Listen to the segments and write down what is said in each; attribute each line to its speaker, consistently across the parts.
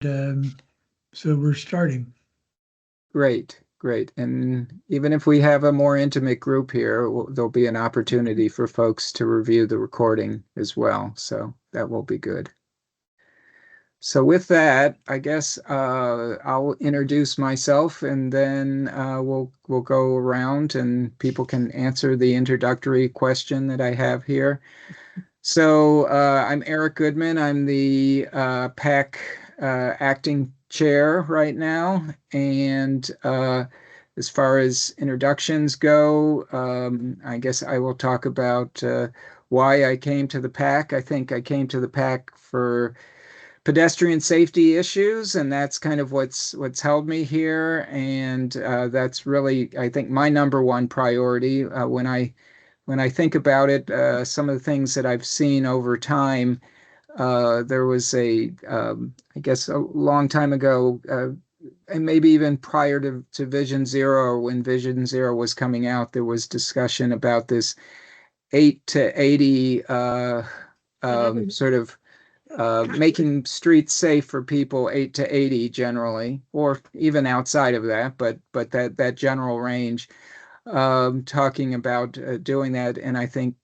Speaker 1: so we're starting.
Speaker 2: Great, great. And even if we have a more intimate group here, there'll be an opportunity for folks to review the recording as well. So that will be good. So with that, I guess I'll introduce myself, and then we'll go around and people can answer the introductory question that I have here. So I'm Eric Goodman. I'm the PAC acting chair right now. And as far as introductions go, I guess I will talk about why I came to the PAC. I think I came to the PAC for pedestrian safety issues, and that's kind of what's held me here. And that's really, I think, my number one priority when I think about it. Some of the things that I've seen over time. There was I guess, a long time ago, and maybe even prior to Vision Zero, when Vision Zero was coming out, there was discussion about this 8 to 80 sort of making streets safe for people 8 to 80 generally, or even outside of that, but that general range, talking about doing that. And I think,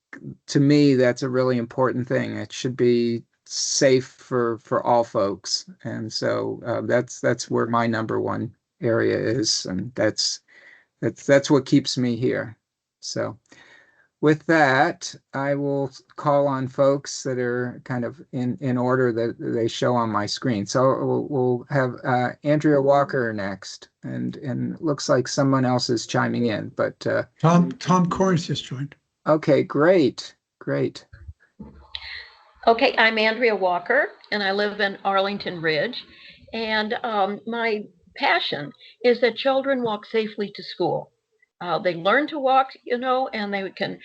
Speaker 2: to me, that's a really important thing. It should be safe for all folks. And so that's where my number one area is, and that's what keeps me here. So with that, I will call on folks that are kind of in order that they show on my screen. So we'll have Andrea Walker next, and it looks like someone else is chiming in, but
Speaker 1: Tom Corns just joined.
Speaker 2: Okay, great.
Speaker 3: Okay, I'm Andrea Walker, and I live in Arlington Ridge. And my passion is that children walk safely to school. They learn to walk, and they can,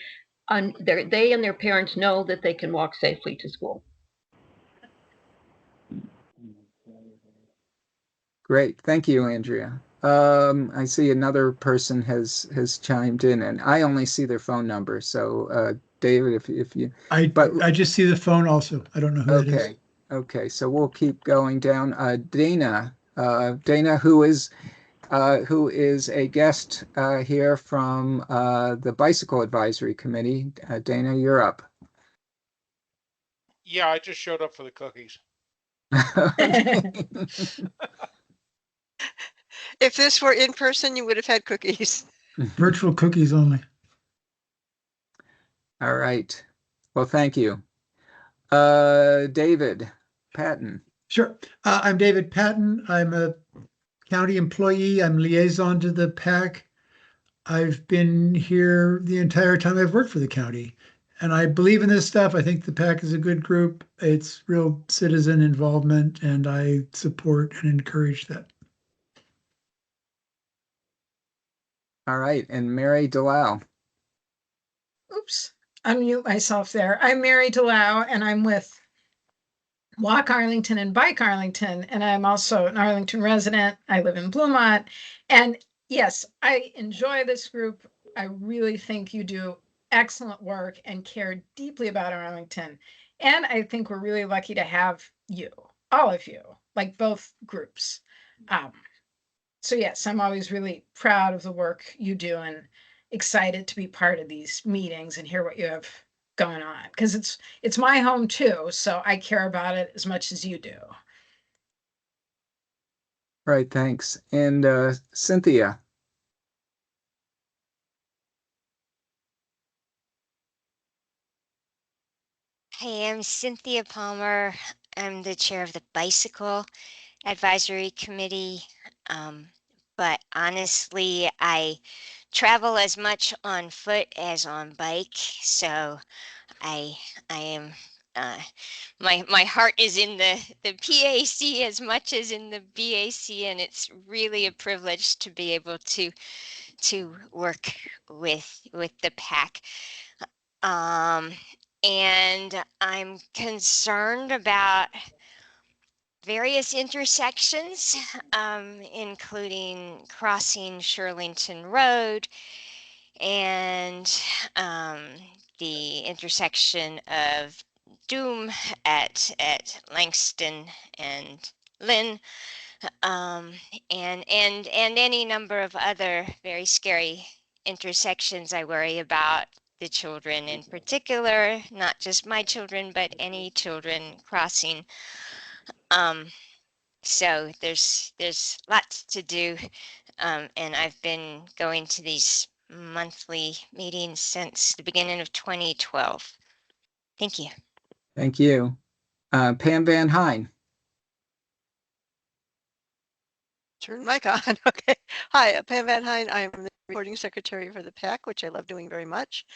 Speaker 3: they and their parents know that they can walk safely to school.
Speaker 2: Great, thank you, Andrea. I see another person has chimed in, and I only see their phone number. So, David, if you,
Speaker 1: I just see the phone also. I don't know who it is.
Speaker 2: Okay, so we'll keep going down. Dana, who is a guest here from the Bicycle Advisory Committee. Dana, you're up.
Speaker 4: Yeah, I just showed up for the cookies.
Speaker 5: If this were in person, you would have had cookies.
Speaker 1: Virtual cookies only.
Speaker 2: All right. Well, thank you. David Patton.
Speaker 1: Sure. I'm David Patton. I'm a county employee. I'm liaison to the PAC. I've been here the entire time I've worked for the county. And I believe in this stuff. I think the PAC is a good group. It's real citizen involvement, and I support and encourage that.
Speaker 2: All right. And Mary Delau.
Speaker 6: Oops, unmute myself there. I'm Mary Delau, and I'm with Walk Arlington and Bike Arlington, and I'm also an Arlington resident. I live in Bluemont, and yes, I enjoy this group. I really think you do excellent work and care deeply about Arlington, and I think we're really lucky to have you, all of you, like both groups. So yes, I'm always really proud of the work you do and excited to be part of these meetings and hear what you have going on, because it's my home too, so I care about it as much as you do.
Speaker 2: Right, thanks. And Cynthia.
Speaker 7: Hey, I'm Cynthia Palmer. I'm the chair of the Bicycle Advisory Committee. But honestly, I travel as much on foot as on bike. So I am, my heart is in the PAC as much as in the BAC, and it's really a privilege to be able to work with the PAC. And I'm concerned about various intersections, including crossing Shirlington Road and the intersection of Doom at Langston and Lynn, and any number of other very scary intersections. I worry about the children in particular, not just my children, but any children crossing. So there's lots to do, and I've been going to these monthly meetings since the beginning of 2012. Thank you.
Speaker 2: Thank you. Pam Van Hine.
Speaker 5: Turn mic on. Okay. Hi, Pam Van Hine. I am the recording secretary for the PAC, which I love doing very much.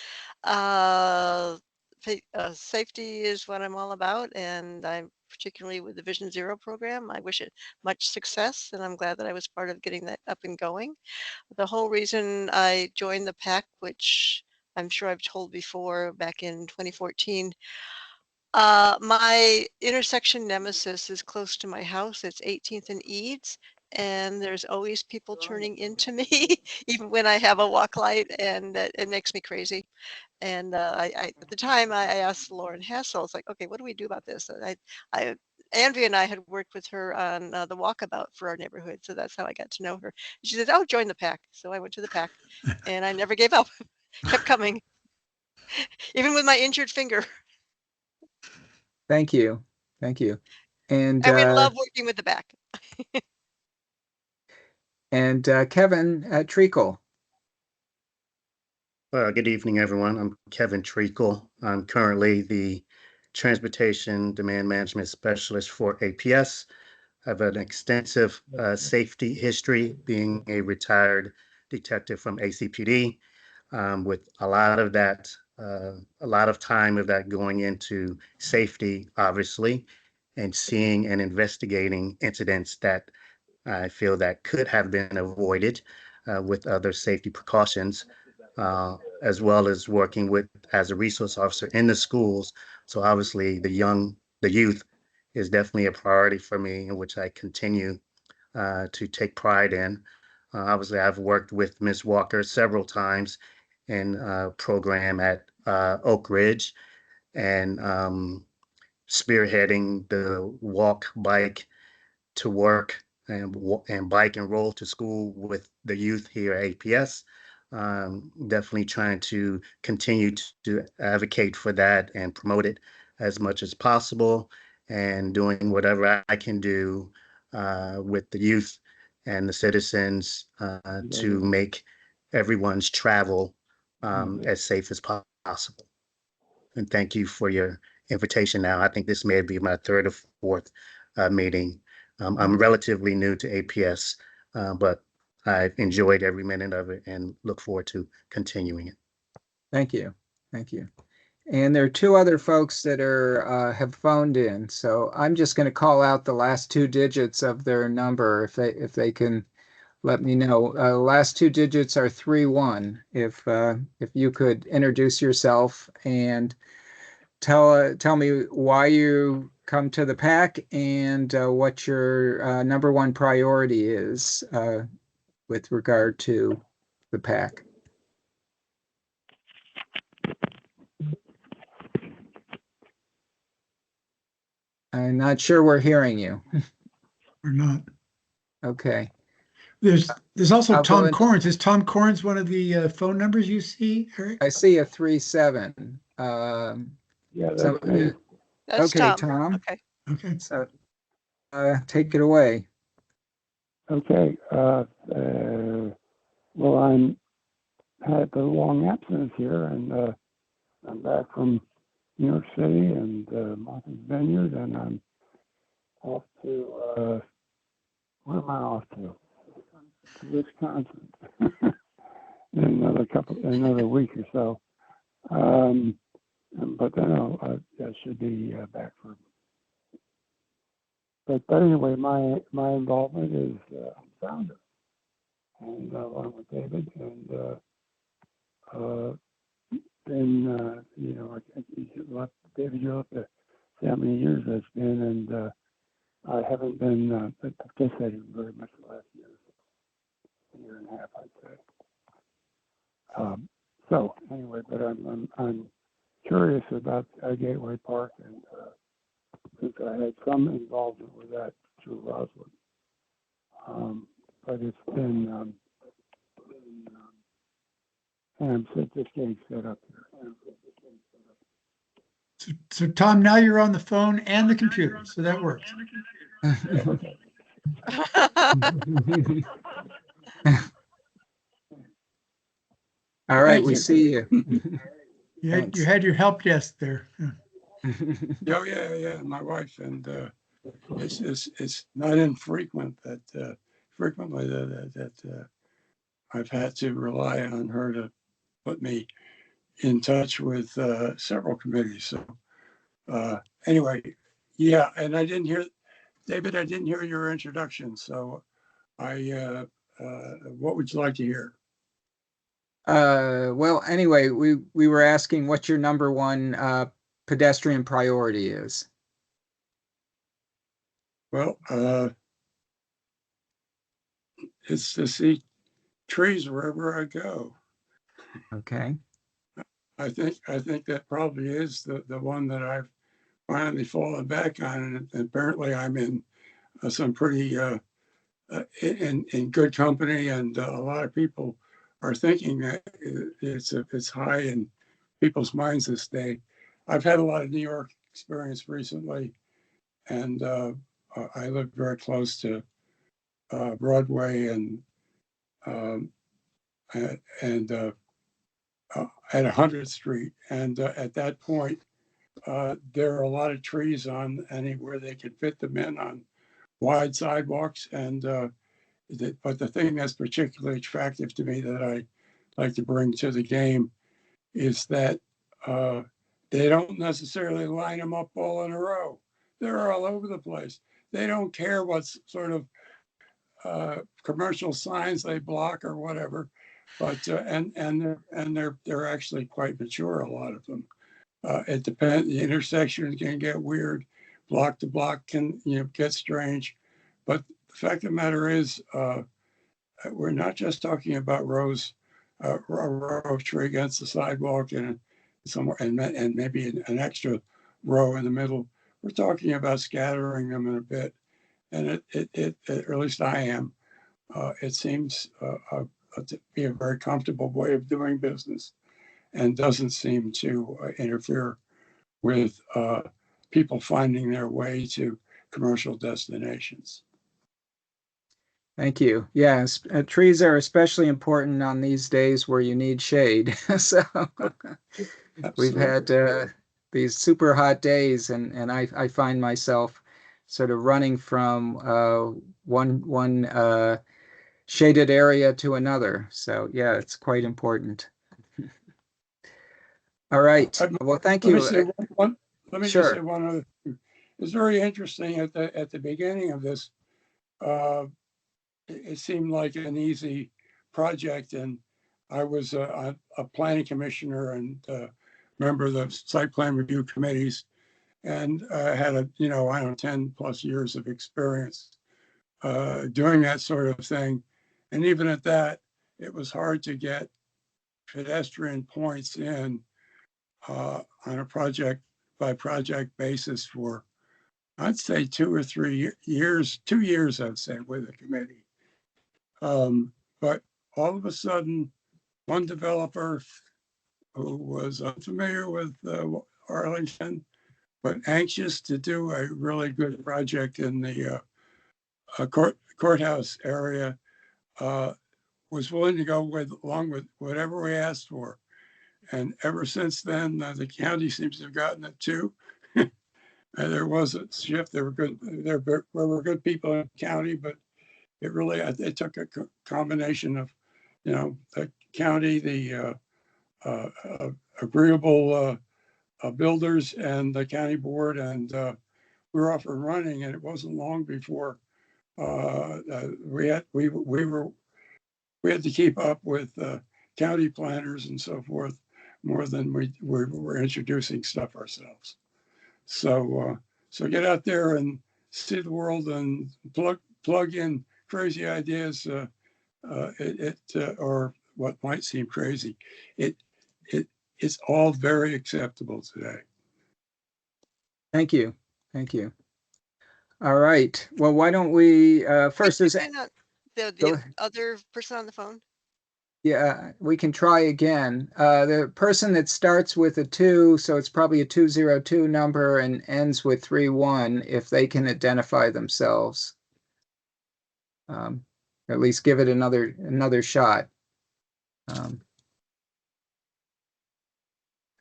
Speaker 5: Safety is what I'm all about, and I'm particularly with the Vision Zero program. I wish it much success, and I'm glad that I was part of getting that up and going. The whole reason I joined the PAC, which I'm sure I've told before back in 2014, my intersection nemesis is close to my house. It's 18th and Eads, and there's always people turning into me, even when I have a walk light, and it makes me crazy. And at the time, I asked Lauren Hassel, it's like, okay, what do we do about this? Andrea and I had worked with her on the walkabout for our neighborhood, so that's how I got to know her. She said, "Oh, join the PAC." So I went to the PAC, and I never gave up. Kept coming, even with my injured finger.
Speaker 2: Thank you. Thank you. And
Speaker 5: And we love working with the PAC.
Speaker 2: Kevin Treacle.
Speaker 8: Good evening, everyone. I'm Kevin Treacle. I'm currently the Transportation Demand Management Specialist for APS. I have an extensive safety history, being a retired detective from ACPD, with a lot of time of that going into safety, obviously, and seeing and investigating incidents that I feel that could have been avoided with other safety precautions. As well as working with as a resource officer in the schools. So obviously the youth is definitely a priority for me, in which I continue to take pride in. Obviously, I've worked with Ms. Walker several times in a program at Oak Ridge, and spearheading the walk, bike to work, and bike and roll to school with the youth here at APS. Definitely trying to continue to advocate for that and promote it as much as possible, and doing whatever I can do with the youth and the citizens to make everyone's travel as safe as possible. And thank you for your invitation. Now, I think this may be my third or fourth meeting. I'm relatively new to APS, but I've enjoyed every minute of it and look forward to continuing it.
Speaker 2: Thank you. Thank you. And there are two other folks that are have phoned in. So I'm just going to call out the last two digits of their number if they can let me know. Last two digits are 31. If you could introduce yourself and tell me why you come to the PAC and what your number one priority is with regard to the PAC. I'm not sure we're hearing you.
Speaker 1: Or not.
Speaker 2: Okay.
Speaker 1: There's also
Speaker 2: I'll
Speaker 1: Tom
Speaker 2: go in-
Speaker 1: Corns. Is Tom Corns one of the phone numbers you see, Eric?
Speaker 2: I see a 37.
Speaker 9: Yeah,
Speaker 2: So,
Speaker 9: that's me.
Speaker 5: That's
Speaker 2: okay,
Speaker 5: Tom.
Speaker 2: Tom.
Speaker 5: Okay.
Speaker 1: Okay.
Speaker 2: So take it away.
Speaker 9: Okay. Well, I'm had a long absence here, and I'm back from New York City and Martha's Vineyard, and I'm off to where am I off to? To Wisconsin in another week or so. But then I should be back for. But anyway, my involvement is I'm founder, and along with David, and then David, you're up to see how many years that's been, and I haven't been participating very much the last year and a half, I'd say. So anyway, but I'm curious about Gateway Park, and since I had some involvement with that through Rosewood. But it's been, and I'm just getting set up here.
Speaker 1: So Tom, now you're on the phone and the computer, so that works.
Speaker 2: All right,
Speaker 9: Thank
Speaker 2: we
Speaker 9: you.
Speaker 2: see you.
Speaker 1: You had your help desk there.
Speaker 9: Oh, yeah, my wife, and it's not infrequent that frequently that I've had to rely on her to put me in touch with several committees. So anyway, yeah, and I didn't hear, David, I didn't hear your introduction. So what would you like to hear?
Speaker 2: Well, anyway, we were asking what your number one pedestrian priority is.
Speaker 9: Well, it's to see trees wherever I go.
Speaker 2: Okay.
Speaker 9: I think that probably is the one that I've finally fallen back on, and apparently I'm in some pretty in good company, and a lot of people are thinking that it's high in people's minds this day. I've had a lot of New York experience recently, and I live very close to Broadway and at 100th Street, and at that point, there are a lot of trees on anywhere they could fit them in on wide sidewalks, and but the thing that's particularly attractive to me that I like to bring to the game is that they don't necessarily line them up all in a row. They're all over the place. They don't care what sort of commercial signs they block or whatever, but they're actually quite mature, a lot of them. It depends. The intersections can get weird. Block to block can get strange, but the fact of the matter is, we're not just talking about rows, a row of tree against the sidewalk and somewhere, and maybe an extra row in the middle. We're talking about scattering them in a bit, and it or at least I am. It seems to be a very comfortable way of doing business, and doesn't seem to interfere with people finding their way to commercial destinations.
Speaker 2: Thank you. Yes, trees are especially important on these days where you need shade. So we've had these super hot days, and I find myself sort of running from one shaded area to another. So yeah, it's quite important. All right. Well, thank you.
Speaker 9: Let me
Speaker 2: Sure.
Speaker 9: just say one other thing. It's very interesting at the beginning of this. It seemed like an easy project, and I was a planning commissioner and member of the site plan review committees, and had I don't know, 10 plus years of experience doing that sort of thing. And even at that, it was hard to get pedestrian points in on a project by project basis for, I'd say 2 or 3 years, 2 years, I'd say, with the committee. But all of a sudden, one developer who was unfamiliar with Arlington, but anxious to do a really good project in the courthouse area, was willing to go along with whatever we asked for. And ever since then, the county seems to have gotten it too. There was a shift. There were good people in the county, but it took a combination of, the county, the agreeable builders, and the county board, and we were off and running. And it wasn't long before we had to keep up with county planners and so forth more than we were introducing stuff ourselves. So get out there and see the world and plug in crazy ideas, or what might seem crazy. It's all very acceptable today.
Speaker 2: Thank you. Thank you. All right. Well, why don't we, first
Speaker 5: Wait,
Speaker 2: is,
Speaker 5: hang on.
Speaker 2: Go
Speaker 5: The
Speaker 2: ahead.
Speaker 5: other person on the phone?
Speaker 2: Yeah, we can try again. The person that starts with a 2, so it's probably a 202 number and ends with 31, if they can identify themselves. At least give it another shot.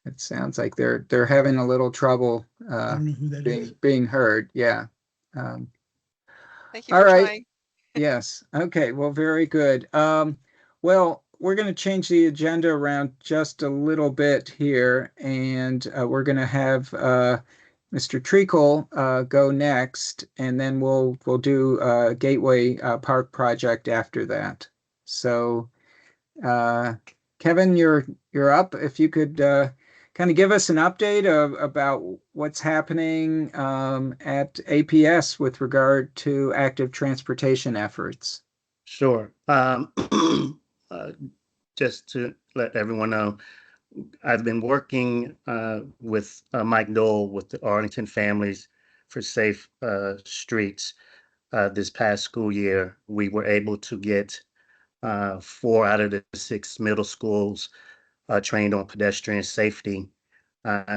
Speaker 2: It sounds like they're having a little trouble
Speaker 1: I don't know who that is.
Speaker 2: being heard. Yeah.
Speaker 5: Thank you
Speaker 2: All
Speaker 5: for
Speaker 2: right.
Speaker 5: trying.
Speaker 2: Yes. Okay. Well, very good. Well, we're going to change the agenda around just a little bit here, and we're going to have Mr. Treacle go next, and then we'll do Gateway Park project after that. So, Kevin, you're up. If you could kind of give us an update about what's happening at APS with regard to active transportation efforts.
Speaker 8: Sure. Uh, just to let everyone know, I've been working with Mike Dole with the Arlington Families for Safe Streets. This past school year, we were able to get 4 out of the 6 middle schools trained on pedestrian safety.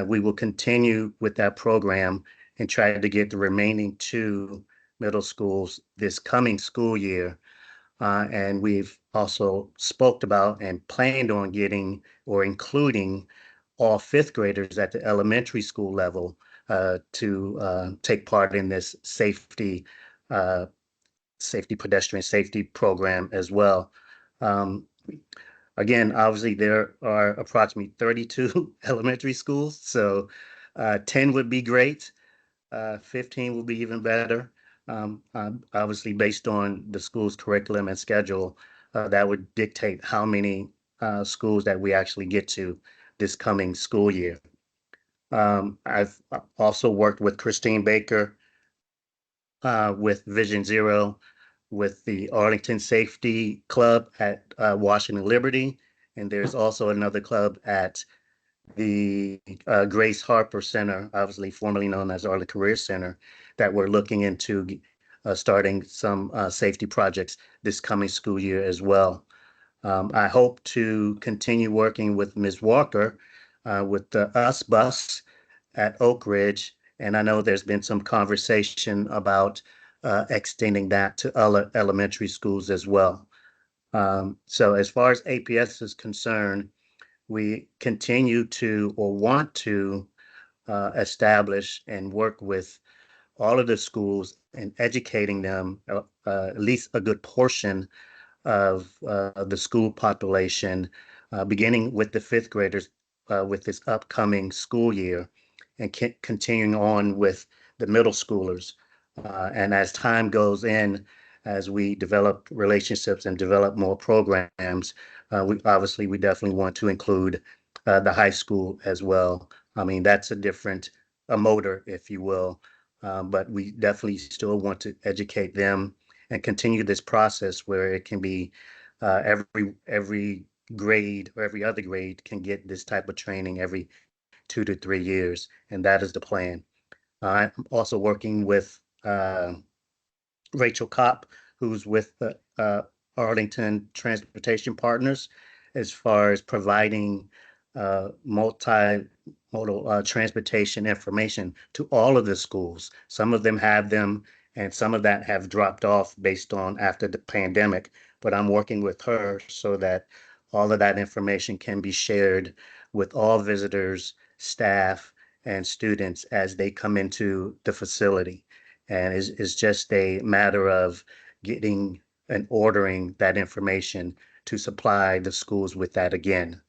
Speaker 8: We will continue with that program and try to get the remaining 2 middle schools this coming school year. And we've also spoke about and planned on getting or including all 5th graders at the elementary school level to take part in this uh, pedestrian safety program as well. Um, Again, obviously, there are approximately 32 elementary schools, so 10 would be great. 15 will be even better. Obviously, based on the school's curriculum and schedule, that would dictate how many schools that we actually get to this coming school year. I've also worked with Christine Baker with Vision Zero, with the Arlington Safety Club at Washington Liberty, and there's also another club at the Grace Harper Center, obviously formerly known as Arlington Career Center, that we're looking into starting some safety projects this coming school year as well. I hope to continue working with Ms. Walker with the US Bus at Oak Ridge, and I know there's been some conversation about extending that to other elementary schools as well. So as far as APS is concerned, we continue to or want to establish and work with all of the schools and educating them, at least a good portion of the school population, beginning with the 5th graders with this upcoming school year and continuing on with the middle schoolers. And as time goes in, as we develop relationships and develop more programs, we definitely want to include the high school as well. I mean, that's a motor, if you will, but we definitely still want to educate them and continue this process where it can be every grade or every other grade can get this type of training every 2 to 3 years, and that is the plan. I'm also working with Rachel Kopp, who's with the Arlington Transportation Partners, as far as providing multimodal transportation information to all of the schools. Some of them have them, and some of that have dropped off based on after the pandemic. But I'm working with her so that all of that information can be shared with all visitors, staff, and students as they come into the facility. And it's just a matter of getting and ordering that information to supply the schools with that again.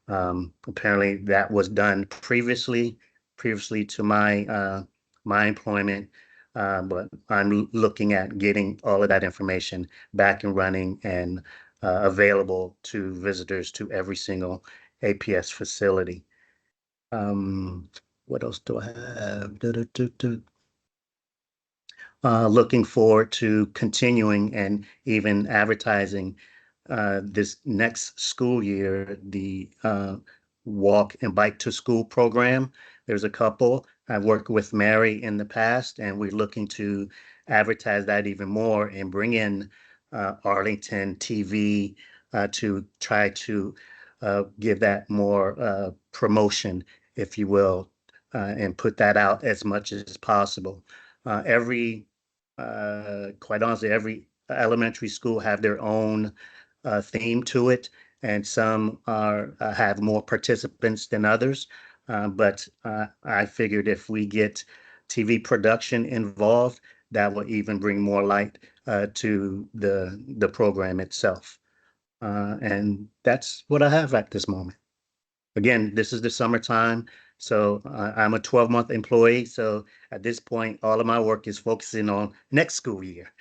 Speaker 8: Apparently that was done previously to my employment, but I'm looking at getting all of that information back and running and available to visitors to every single APS facility. What else do I have? Looking forward to continuing and even advertising this next school year, the walk and bike to school program. There's a couple. I've worked with Mary in the past, and we're looking to advertise that even more and bring in Arlington TV to try to give that more promotion, if you will, and put that out as much as possible. Quite honestly, every elementary school have their own theme to it, and some are have more participants than others. But I figured if we get TV production involved, that will even bring more light to the program itself. And that's what I have at this moment. Again, this is the summertime, so I'm a 12-month employee. So at this point, all of my work is focusing on next school year.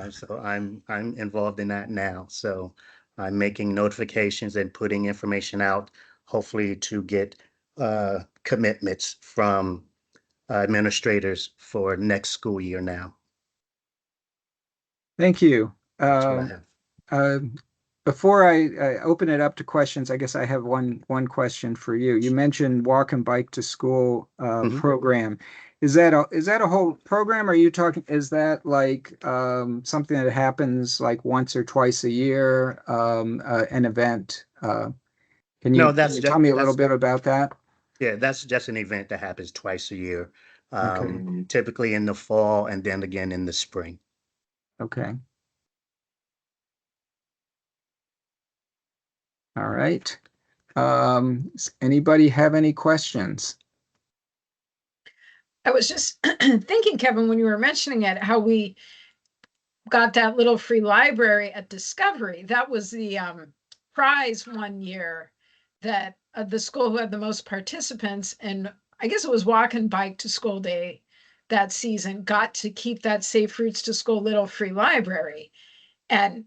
Speaker 8: So I'm involved in that now. So I'm making notifications and putting information out, hopefully to get commitments from administrators for next school year now.
Speaker 2: Thank you.
Speaker 8: That's what I have.
Speaker 2: Before I open it up to questions, I guess I have one question for you. You mentioned walk and bike to school program. Is that a whole program? Or are you talking? Is that like something that happens like once or twice a year? An event? Can you tell me a little bit about that?
Speaker 8: Yeah, that's just an event that happens twice a year,
Speaker 2: Okay.
Speaker 8: typically in the fall and then again in the spring.
Speaker 2: Okay. All right. Anybody have any questions?
Speaker 6: I was just thinking, Kevin, when you were mentioning it, how we got that little free library at Discovery. That was the prize one year that the school who had the most participants, and I guess it was walk and bike to school day that season, got to keep that Safe Routes to School little free library. And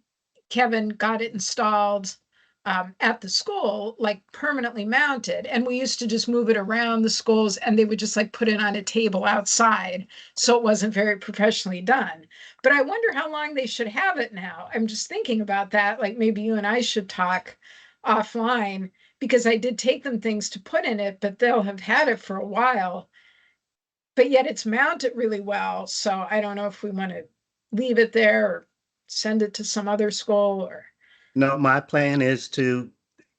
Speaker 6: Kevin got it installed at the school, like permanently mounted. And we used to just move it around the schools, and they would just like put it on a table outside. So it wasn't very professionally done. But I wonder how long they should have it now. I'm just thinking about that. Like maybe you and I should talk offline, because I did take them things to put in it, but they'll have had it for a while. But yet it's mounted really well. So I don't know if we want to leave it there or send it to some other school or.
Speaker 8: No, my plan is to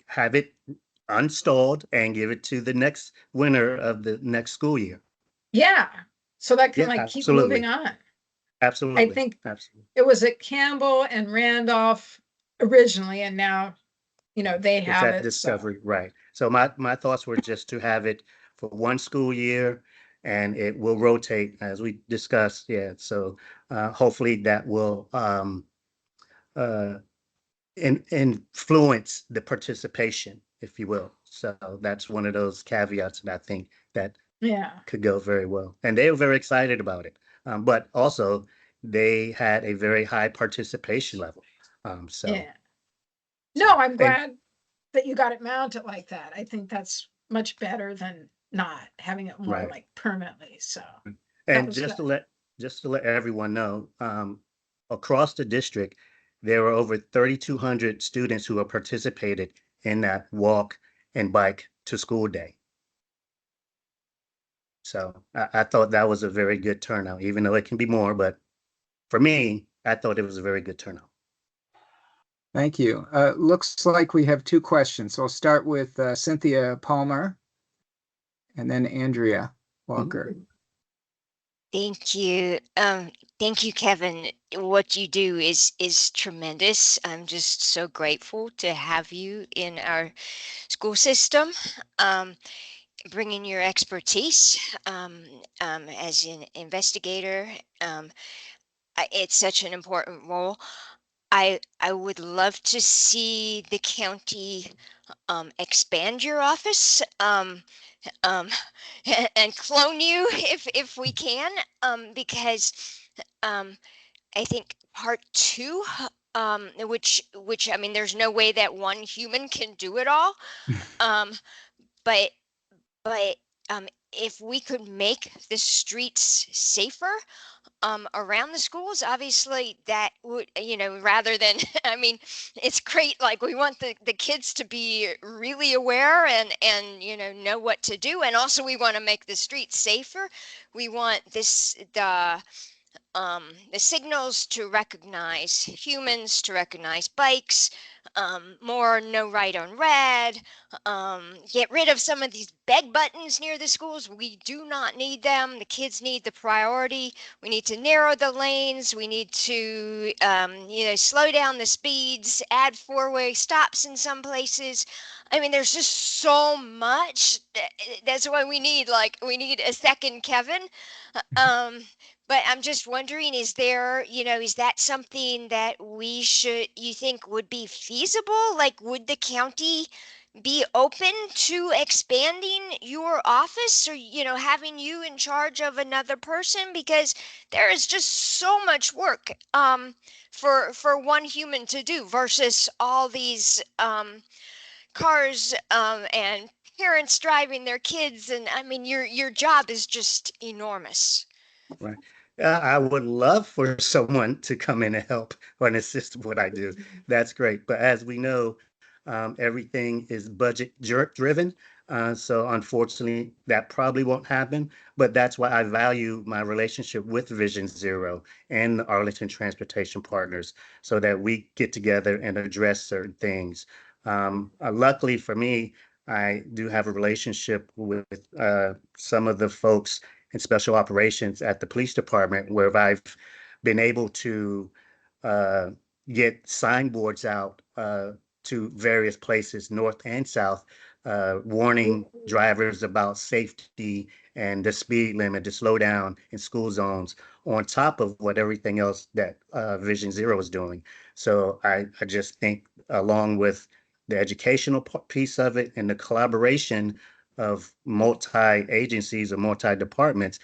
Speaker 8: have it installed and give it to the next winner of the next school year.
Speaker 6: Yeah. So that can
Speaker 8: Yeah,
Speaker 6: like keep
Speaker 8: absolutely.
Speaker 6: moving on.
Speaker 8: Absolutely.
Speaker 6: I think
Speaker 8: Absolutely.
Speaker 6: it was at Campbell and Randolph originally, and now, they
Speaker 8: It's
Speaker 6: have
Speaker 8: at
Speaker 6: it.
Speaker 8: Discovery, right. So my thoughts were just to have it for one school year, and it will rotate as we discussed. Yeah. So hopefully that will influence the participation, if you will. So that's one of those caveats that I think that
Speaker 6: Yeah.
Speaker 8: could go very well. And they were very excited about it. But also they had a very high participation level.
Speaker 6: Yeah. No, I'm
Speaker 8: and
Speaker 6: glad that you got it mounted like that. I think that's much better than not having it more
Speaker 8: right.
Speaker 6: like permanently. So
Speaker 8: And just to let everyone know, across the district, there were over 3,200 students who have participated in that walk and bike to school day. So I thought that was a very good turnout, even though it can be more, but for me, I thought it was a very good turnout.
Speaker 2: Thank you. Looks like we have two questions. So I'll start with Cynthia Palmer and then Andrea Walker.
Speaker 7: Thank you. Thank you, Kevin. What you do is tremendous. I'm just so grateful to have you in our school system, bringing your expertise as an investigator. It's such an important role. I would love to see the county expand your office. Um, and clone you if we can, because I think part two, which I mean, there's no way that one human can do it all, um, but but if we could make the streets safer, around the schools, obviously that would, rather than, I mean, it's great. Like we want the kids to be really aware and, know what to do. And also we want to make the streets safer. We want the signals to recognize humans, to recognize bikes, more no right on red, get rid of some of these beg buttons near the schools. We do not need them. The kids need the priority. We need to narrow the lanes. We need to, slow down the speeds, add four-way stops in some places. I mean, there's just so much. That's why we need a second Kevin. But I'm just wondering, is that something that you think would be feasible? Like, would the county be open to expanding your office or, having you in charge of another person? Because there is just so much work for one human to do versus all these cars and parents driving their kids. And I mean, your job is just enormous.
Speaker 8: Right. I would love for someone to come in and help or assist what I do. That's great. But as we know, everything is budget driven. So unfortunately, that probably won't happen. But that's why I value my relationship with Vision Zero and the Arlington Transportation Partners so that we get together and address certain things. Luckily for me, I do have a relationship with some of the folks in special operations at the police department where I've been able to uh, get signboards out to various places, north and south, warning drivers about safety and the speed limit to slow down in school zones on top of what everything else that Vision Zero is doing. So I just think along with the educational piece of it and the collaboration of multi-agencies or multi-departments,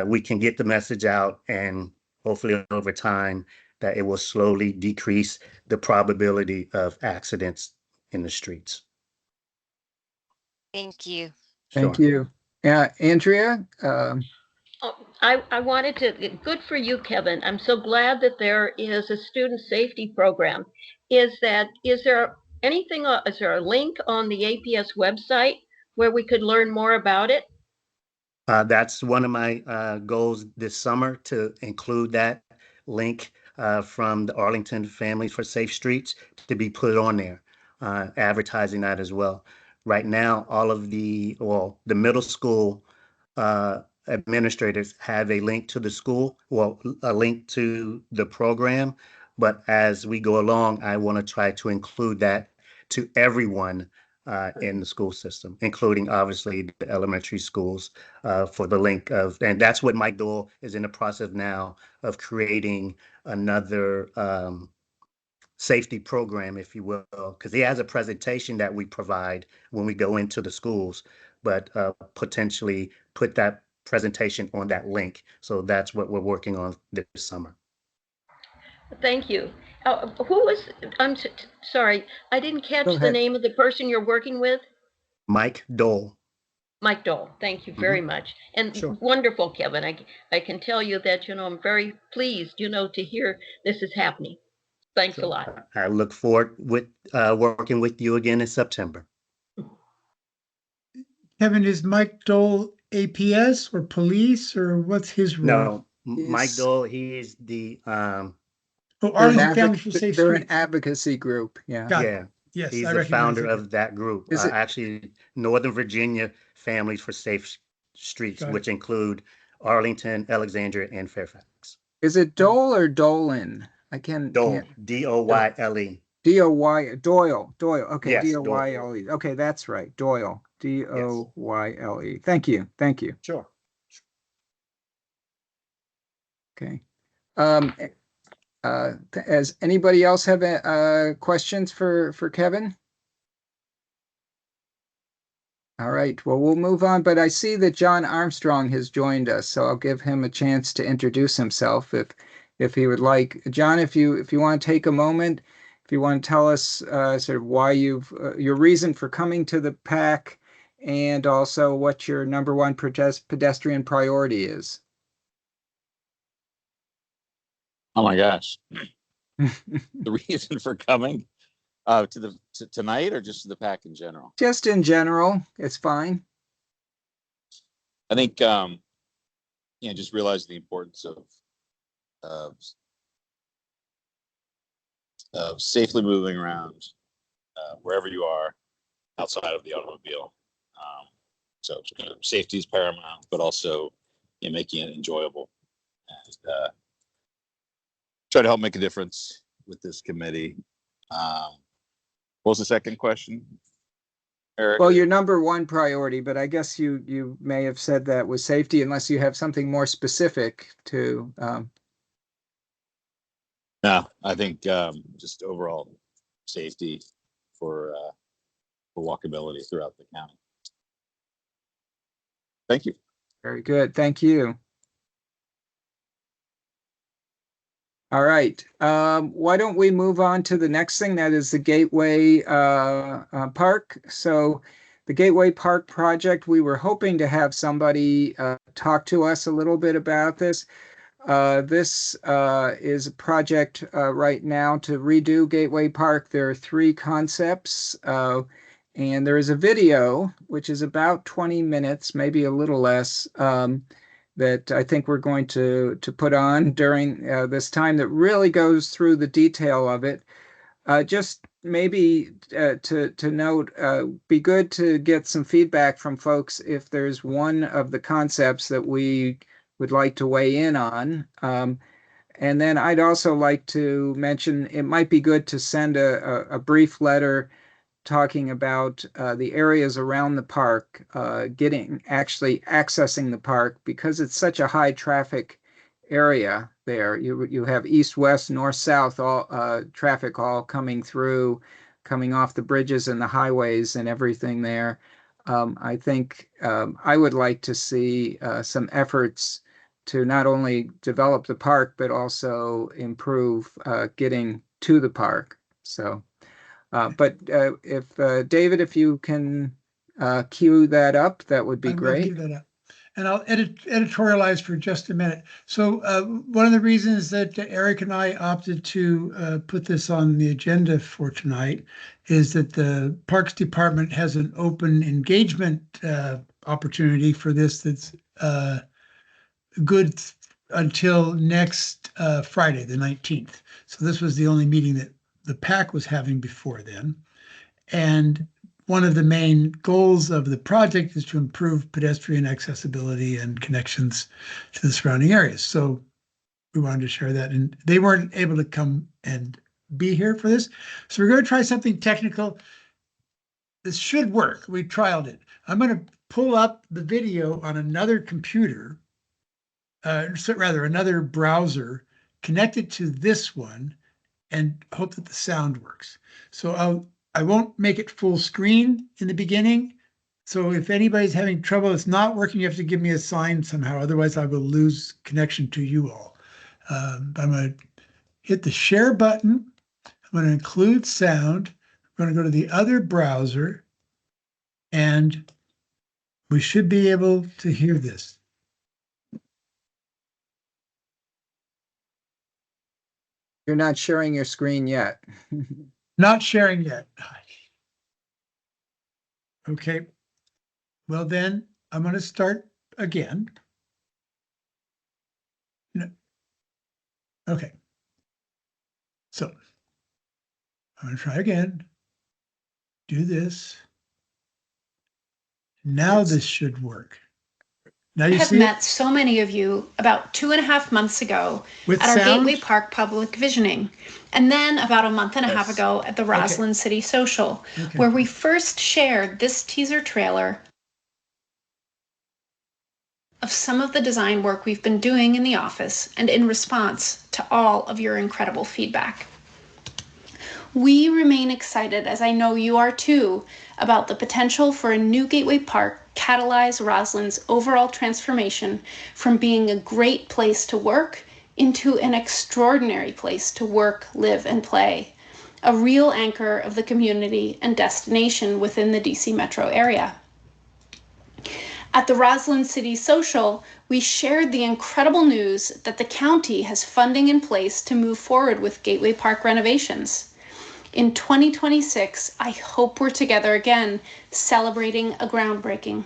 Speaker 8: we can get the message out and hopefully over time that it will slowly decrease the probability of accidents in the streets.
Speaker 7: Thank you.
Speaker 2: Thank
Speaker 8: Sure.
Speaker 2: you. Yeah, Andrea,
Speaker 3: Oh, I wanted to, good for you, Kevin. I'm so glad that there is a student safety program. Is there anything, is there a link on the APS website where we could learn more about it?
Speaker 8: That's one of my goals this summer to include that link from the Arlington Families for Safe Streets to be put on there, advertising that as well. Right now, all of the middle school administrators have a link to the school, a link to the program. But as we go along, I want to try to include that to everyone in the school system, including obviously the elementary schools for the link of, and that's what Mike Dole is in the process now of creating another safety program, if you will, because he has a presentation that we provide when we go into the schools, but potentially put that presentation on that link. So that's what we're working on this summer.
Speaker 3: Thank you. Who was, sorry, I didn't catch
Speaker 2: Go
Speaker 3: the
Speaker 2: ahead.
Speaker 3: name of the person you're working with.
Speaker 8: Mike Dole.
Speaker 3: Mike Dole, thank you very much. And
Speaker 8: Sure.
Speaker 3: wonderful, Kevin. I can tell you that, I'm very pleased, to hear this is happening. Thanks a lot.
Speaker 8: I look forward with working with you again in September.
Speaker 1: Kevin, is Mike Dole APS or police or what's his role?
Speaker 8: No, Mike Dole, he is the
Speaker 1: Oh, Arlington Families for Safe
Speaker 2: they're an
Speaker 1: Streets.
Speaker 2: advocacy group. Yeah.
Speaker 1: Got it.
Speaker 8: yeah.
Speaker 1: Yes,
Speaker 8: He's
Speaker 1: I
Speaker 8: the
Speaker 1: recognize
Speaker 8: founder
Speaker 1: it.
Speaker 8: of that group.
Speaker 2: Is it-
Speaker 8: Actually, Northern Virginia Families for Safe Streets,
Speaker 1: Got it.
Speaker 8: which include Arlington, Alexandria, and Fairfax.
Speaker 2: Is it Dole or Dolan? I
Speaker 8: Dole,
Speaker 2: can't.
Speaker 8: D-O-Y-L-E.
Speaker 2: D-O-Y, Doyle. Okay,
Speaker 8: Yes,
Speaker 2: D-O-Y-L-E. Okay, that's right. Doyle. D-O-Y-L-E. Thank you.
Speaker 8: Sure.
Speaker 2: Okay. Does anybody else have questions for Kevin? All right, well, we'll move on, but I see that John Armstrong has joined us, so I'll give him a chance to introduce himself if he would like. John, if you want to take a moment, if you want to tell us sort of why your reason for coming to the PAC and also what your number one pedestrian priority is.
Speaker 10: Oh my gosh. The reason for coming to tonight, or just to the PAC in general?
Speaker 2: Just in general, it's fine.
Speaker 10: I think just realize the importance of safely moving around wherever you are outside of the automobile. So safety is paramount, but also making it enjoyable, and try to help make a difference with this committee. What was the second question, Eric?
Speaker 2: Well, your number one priority, but I guess you may have said that was safety, unless you have something more specific to.
Speaker 10: No, I think just overall safety for walkability throughout the county. Thank you.
Speaker 2: Very good. Thank you. All right. Why don't we move on to the next thing? That is the Gateway Park. So the Gateway Park project, we were hoping to have somebody talk to us a little bit about this. This is a project right now to redo Gateway Park. There are 3 concepts, and there is a video, which is about 20 minutes, maybe a little less, that I think we're going to put on during this time, that really goes through the detail of it. Just maybe to note, be good to get some feedback from folks if there's one of the concepts that we would like to weigh in on. And then I'd also like to mention, it might be good to send a brief letter talking about the areas around the park, actually accessing the park, because it's such a high traffic area there. You have east, west, north, south, all traffic all coming off the bridges and the highways and everything there. I think I would like to see some efforts to not only develop the park, but also improve getting to the park. So. But if David, if you can cue that up, that would be great.
Speaker 1: I will cue that up. And I'll editorialize for just a minute. So one of the reasons that Eric and I opted to put this on the agenda for tonight is that the Parks Department has an open engagement opportunity for this that's good until next Friday, the 19th. So this was the only meeting that the PAC was having before then. And one of the main goals of the project is to improve pedestrian accessibility and connections to the surrounding areas. So we wanted to share that, and they weren't able to come and be here for this. So we're going to try something technical. This should work. We trialed it. I'm going to pull up the video on another computer, another browser, connect it to this one, and hope that the sound works. So I won't make it full screen in the beginning. So if anybody's having trouble, it's not working, you have to give me a sign somehow. Otherwise, I will lose connection to you all. I'm going to hit the share button. I'm going to include sound. I'm going to go to the other browser, and we should be able to hear this.
Speaker 2: You're not sharing your screen yet.
Speaker 1: Not sharing yet. Okay. Well, then I'm going to start again. No. Okay. So I'm going to try again. Do this. Now this should work. Now you
Speaker 11: I have
Speaker 1: see
Speaker 11: met so many of you about 2.5 months ago
Speaker 1: with
Speaker 11: at our
Speaker 1: sound?
Speaker 11: Gateway Park public visioning, and then about a month and a half ago at the Roslyn City Social, where we first shared this teaser trailer of some of the design work we've been doing in the office and in response to all of your incredible feedback. We remain excited, as I know you are too, about the potential for a new Gateway Park catalyze Roslyn's overall transformation from being a great place to work into an extraordinary place to work, live, and play, a real anchor of the community and destination within the DC metro area. At the Roslyn City Social, we shared the incredible news that the county has funding in place to move forward with Gateway Park renovations. In 2026, I hope we're together again, celebrating a groundbreaking.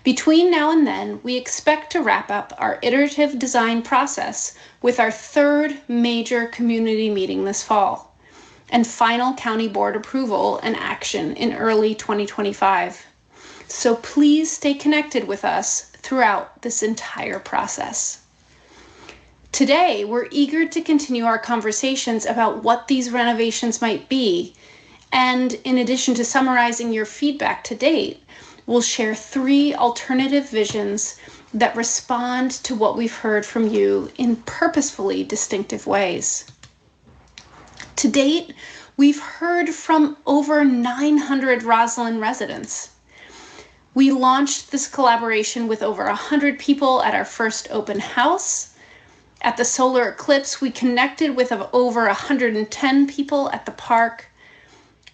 Speaker 11: Between now and then, we expect to wrap up our iterative design process with our third major community meeting this fall, and final county board approval and action in early 2025. So please stay connected with us throughout this entire process. Today, we're eager to continue our conversations about what these renovations might be, and in addition to summarizing your feedback to date, we'll share 3 alternative visions that respond to what we've heard from you in purposefully distinctive ways. To date, we've heard from over 900 Roslyn residents. We launched this collaboration with over 100 people at our first open house. At the solar eclipse, we connected with over 110 people at the park.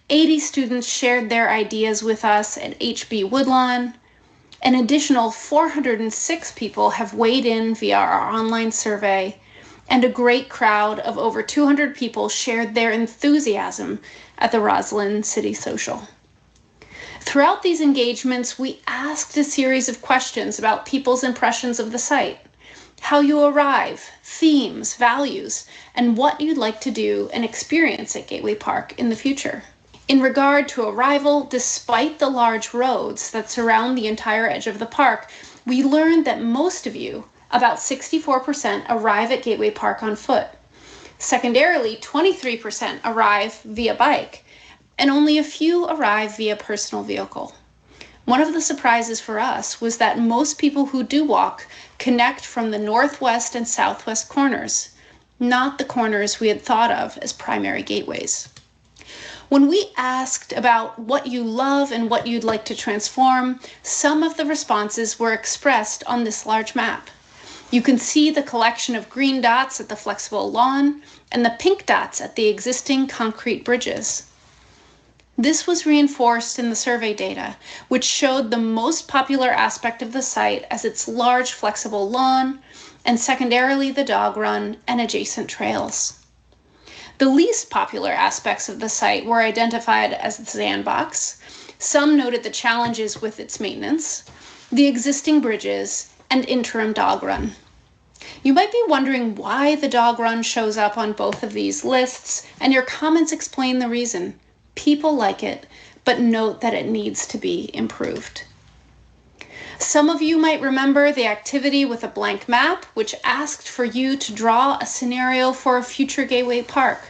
Speaker 11: 80 students shared their ideas with us at HB Woodlawn. An additional 406 people have weighed in via our online survey, and a great crowd of over 200 people shared their enthusiasm at the Roslyn City Social. Throughout these engagements, we asked a series of questions about people's impressions of the site, how you arrive, themes, values, and what you'd like to do and experience at Gateway Park in the future. In regard to arrival, despite the large roads that surround the entire edge of the park, we learned that most of you, about 64%, arrive at Gateway Park on foot. Secondarily, 23% arrive via bike, and only a few arrive via personal vehicle. One of the surprises for us was that most people who do walk connect from the northwest and southwest corners, not the corners we had thought of as primary gateways. When we asked about what you love and what you'd like to transform, some of the responses were expressed on this large map. You can see the collection of green dots at the flexible lawn and the pink dots at the existing concrete bridges. This was reinforced in the survey data, which showed the most popular aspect of the site as its large flexible lawn, and secondarily the dog run and adjacent trails. The least popular aspects of the site were identified as the sandbox. Some noted the challenges with its maintenance, the existing bridges, and interim dog run. You might be wondering why the dog run shows up on both of these lists, and your comments explain the reason. People like it, but note that it needs to be improved. Some of you might remember the activity with a blank map, which asked for you to draw a scenario for a future Gateway Park,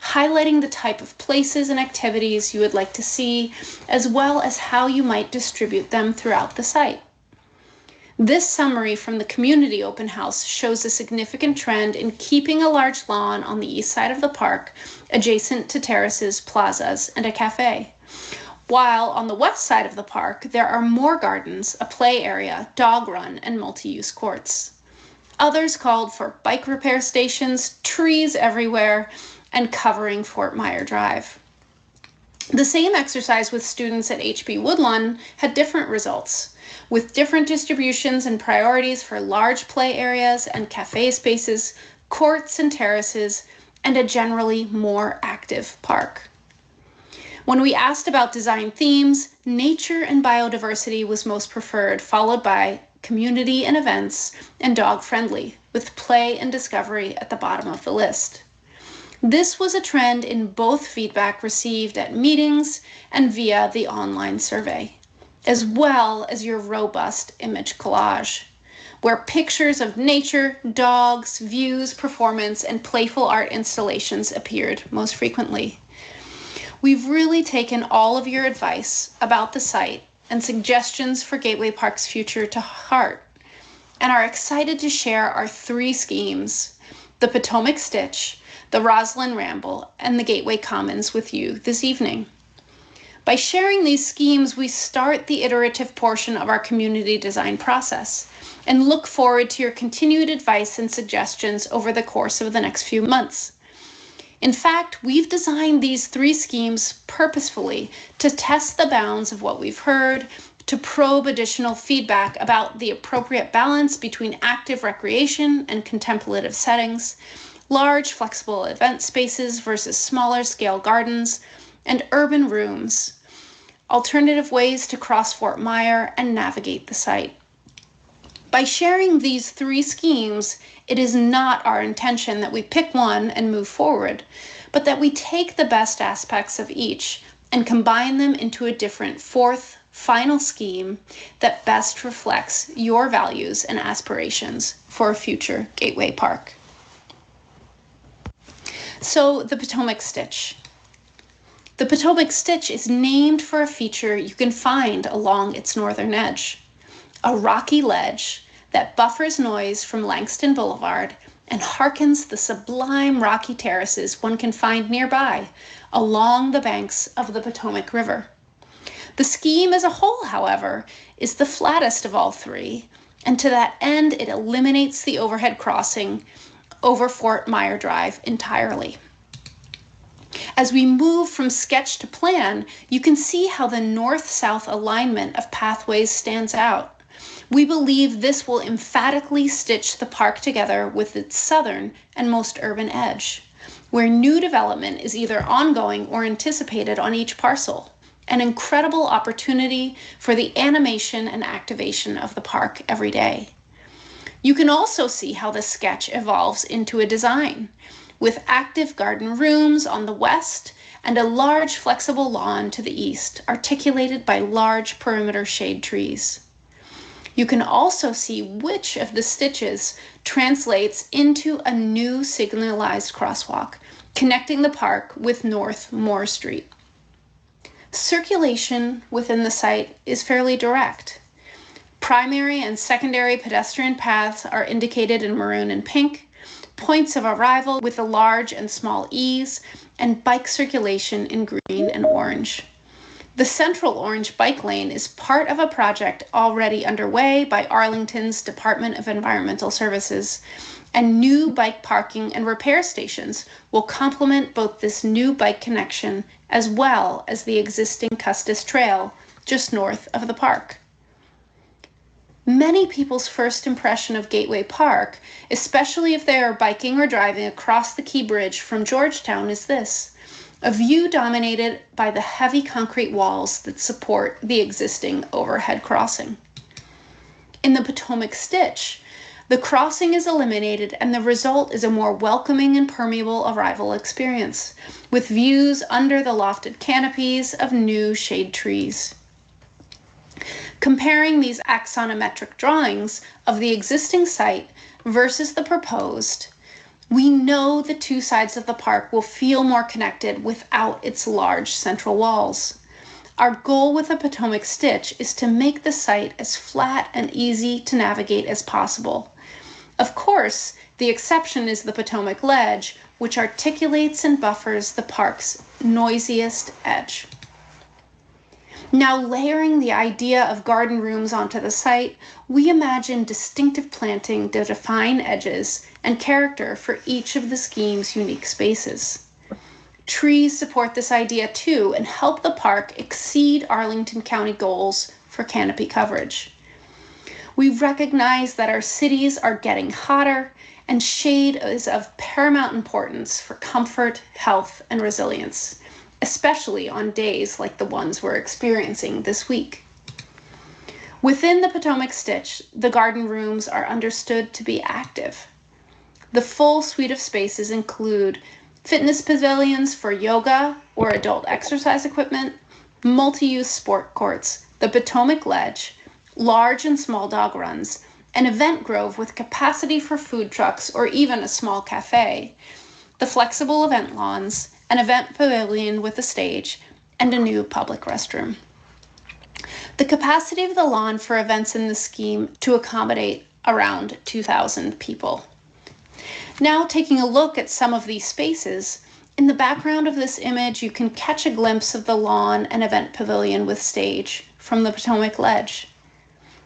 Speaker 11: highlighting the type of places and activities you would like to see, as well as how you might distribute them throughout the site. This summary from the community open house shows a significant trend in keeping a large lawn on the east side of the park, adjacent to terraces, plazas, and a cafe. While on the west side of the park, there are more gardens, a play area, dog run, and multi-use courts. Others called for bike repair stations, trees everywhere, and covering Fort Myer Drive. The same exercise with students at HB Woodlawn had different results, with different distributions and priorities for large play areas and cafe spaces, courts and terraces, and a generally more active park. When we asked about design themes, nature and biodiversity was most preferred, followed by community and events, and dog-friendly, with play and discovery at the bottom of the list. This was a trend in both feedback received at meetings and via the online survey, as well as your robust image collage, where pictures of nature, dogs, views, performance, and playful art installations appeared most frequently. We've really taken all of your advice about the site and suggestions for Gateway Park's future to heart, and are excited to share our 3 schemes, the Potomac Stitch, the Roslyn Ramble, and the Gateway Commons with you this evening. By sharing these schemes, we start the iterative portion of our community design process and look forward to your continued advice and suggestions over the course of the next few months. In fact, we've designed these 3 schemes purposefully to test the bounds of what we've heard, to probe additional feedback about the appropriate balance between active recreation and contemplative settings, large flexible event spaces versus smaller scale gardens, and urban rooms, alternative ways to cross Fort Myer and navigate the site. By sharing these 3 schemes, it is not our intention that we pick one and move forward, but that we take the best aspects of each and combine them into a different 4th, final scheme that best reflects your values and aspirations for a future Gateway Park. So, the Potomac Stitch. The Potomac Stitch is named for a feature you can find along its northern edge, a rocky ledge that buffers noise from Langston Boulevard and harkens the sublime rocky terraces one can find nearby along the banks of the Potomac River. The scheme as a whole, however, is the flattest of all 3, and to that end, it eliminates the overhead crossing over Fort Myer Drive entirely. As we move from sketch to plan, you can see how the north-south alignment of pathways stands out. We believe this will emphatically stitch the park together with its southern and most urban edge, where new development is either ongoing or anticipated on each parcel, an incredible opportunity for the animation and activation of the park every day. You can also see how the sketch evolves into a design, with active garden rooms on the west and a large flexible lawn to the east, articulated by large perimeter shade trees. You can also see which of the stitches translates into a new signalized crosswalk, connecting the park with North Moore Street. Circulation within the site is fairly direct. Primary and secondary pedestrian paths are indicated in maroon and pink, points of arrival with the large and small E's, and bike circulation in green and orange. The central orange bike lane is part of a project already underway by Arlington's Department of Environmental Services, and new bike parking and repair stations will complement both this new bike connection as well as the existing Custis Trail just north of the park. Many people's first impression of Gateway Park, especially if they are biking or driving across the Key Bridge from Georgetown, is this: a view dominated by the heavy concrete walls that support the existing overhead crossing. In the Potomac Stitch, the crossing is eliminated and the result is a more welcoming and permeable arrival experience, with views under the lofted canopies of new shade trees. Comparing these axonometric drawings of the existing site versus the proposed, we know the 2 sides of the park will feel more connected without its large central walls. Our goal with the Potomac Stitch is to make the site as flat and easy to navigate as possible. Of course, the exception is the Potomac Ledge, which articulates and buffers the park's noisiest edge. Now, layering the idea of garden rooms onto the site, we imagine distinctive planting to define edges and character for each of the scheme's unique spaces. Trees support this idea too and help the park exceed Arlington County goals for canopy coverage. We recognize that our cities are getting hotter and shade is of paramount importance for comfort, health, and resilience, especially on days like the ones we're experiencing this week. Within the Potomac Stitch, the garden rooms are understood to be active. The full suite of spaces include fitness pavilions for yoga or adult exercise equipment, multi-use sport courts, the Potomac Ledge, large and small dog runs, an event grove with capacity for food trucks or even a small cafe, the flexible event lawns, an event pavilion with a stage, and a new public restroom. The capacity of the lawn for events in the scheme to accommodate around 2,000 people. Now, taking a look at some of these spaces, in the background of this image, you can catch a glimpse of the lawn and event pavilion with stage from the Potomac Ledge.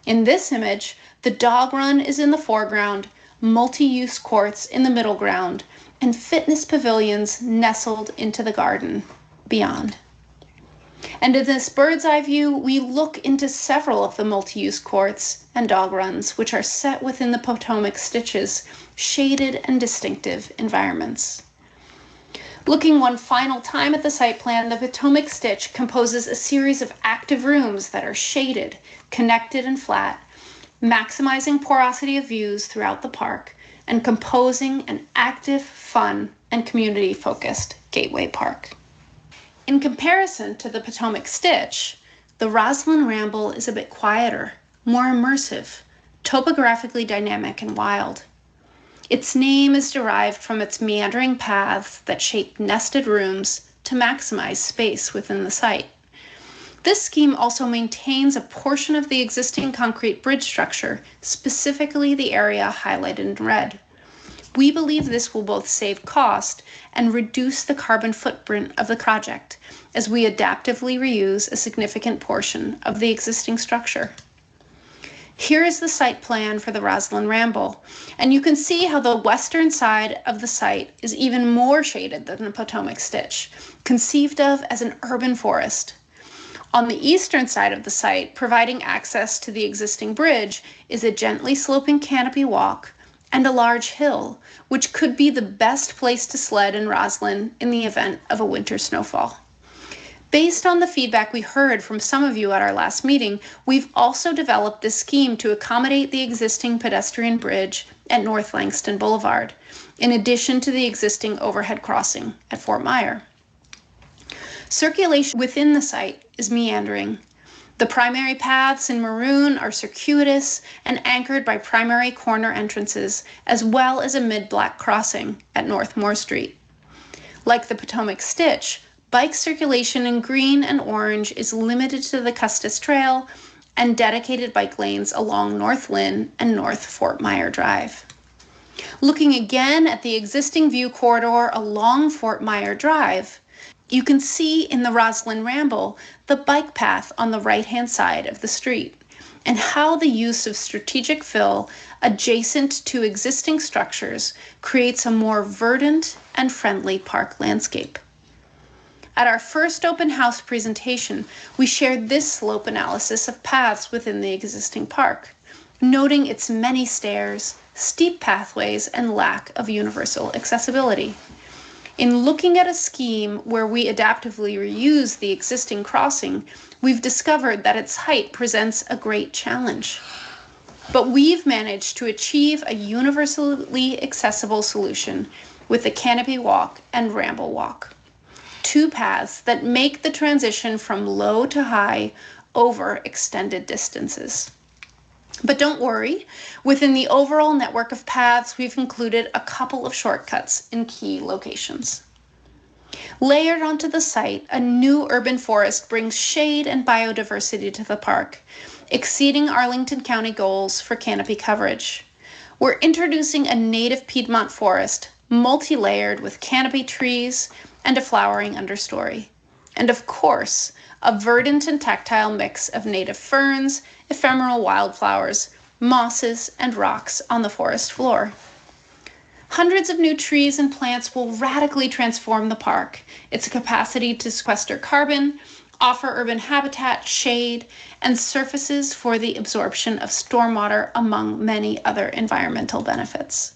Speaker 11: In this image, the dog run is in the foreground, multi-use courts in the middle ground, and fitness pavilions nestled into the garden beyond. And in this bird's eye view, we look into several of the multi-use courts and dog runs, which are set within the Potomac Stitch's shaded and distinctive environments. Looking one final time at the site plan, the Potomac Stitch composes a series of active rooms that are shaded, connected, and flat, maximizing porosity of views throughout the park and composing an active, fun, and community-focused gateway park. In comparison to the Potomac Stitch, the Roslyn Ramble is a bit quieter, more immersive, topographically dynamic, and wild. Its name is derived from its meandering paths that shape nested rooms to maximize space within the site. This scheme also maintains a portion of the existing concrete bridge structure, specifically the area highlighted in red. We believe this will both save cost and reduce the carbon footprint of the project as we adaptively reuse a significant portion of the existing structure. Here is the site plan for the Roslyn Ramble, and you can see how the western side of the site is even more shaded than the Potomac Stitch, conceived of as an urban forest. On the eastern side of the site, providing access to the existing bridge, is a gently sloping canopy walk and a large hill, which could be the best place to sled in Roslyn in the event of a winter snowfall. Based on the feedback we heard from some of you at our last meeting, we've also developed this scheme to accommodate the existing pedestrian bridge at North Langston Boulevard, in addition to the existing overhead crossing at Fort Myer. Circulation within the site is meandering. The primary paths in maroon are circuitous and anchored by primary corner entrances, as well as a mid-block crossing at North Moore Street. Like the Potomac Stitch, bike circulation in green and orange is limited to the Custis Trail and dedicated bike lanes along North Lynn and North Fort Myer Drive. Looking again at the existing view corridor along Fort Myer Drive, you can see in the Roslyn Ramble the bike path on the right-hand side of the street and how the use of strategic fill adjacent to existing structures creates a more verdant and friendly park landscape. At our first open house presentation, we shared this slope analysis of paths within the existing park, noting its many stairs, steep pathways, and lack of universal accessibility. In looking at a scheme where we adaptively reuse the existing crossing, we've discovered that its height presents a great challenge. But we've managed to achieve a universally accessible solution with the canopy walk and ramble walk, two paths that make the transition from low to high over extended distances. But don't worry, within the overall network of paths, we've included a couple of shortcuts in key locations. Layered onto the site, a new urban forest brings shade and biodiversity to the park, exceeding Arlington County goals for canopy coverage. We're introducing a native Piedmont forest, multi-layered with canopy trees and a flowering understory. And of course, a verdant and tactile mix of native ferns, ephemeral wildflowers, mosses, and rocks on the forest floor. Hundreds of new trees and plants will radically transform the park, its capacity to sequester carbon, offer urban habitat, shade, and surfaces for the absorption of stormwater, among many other environmental benefits.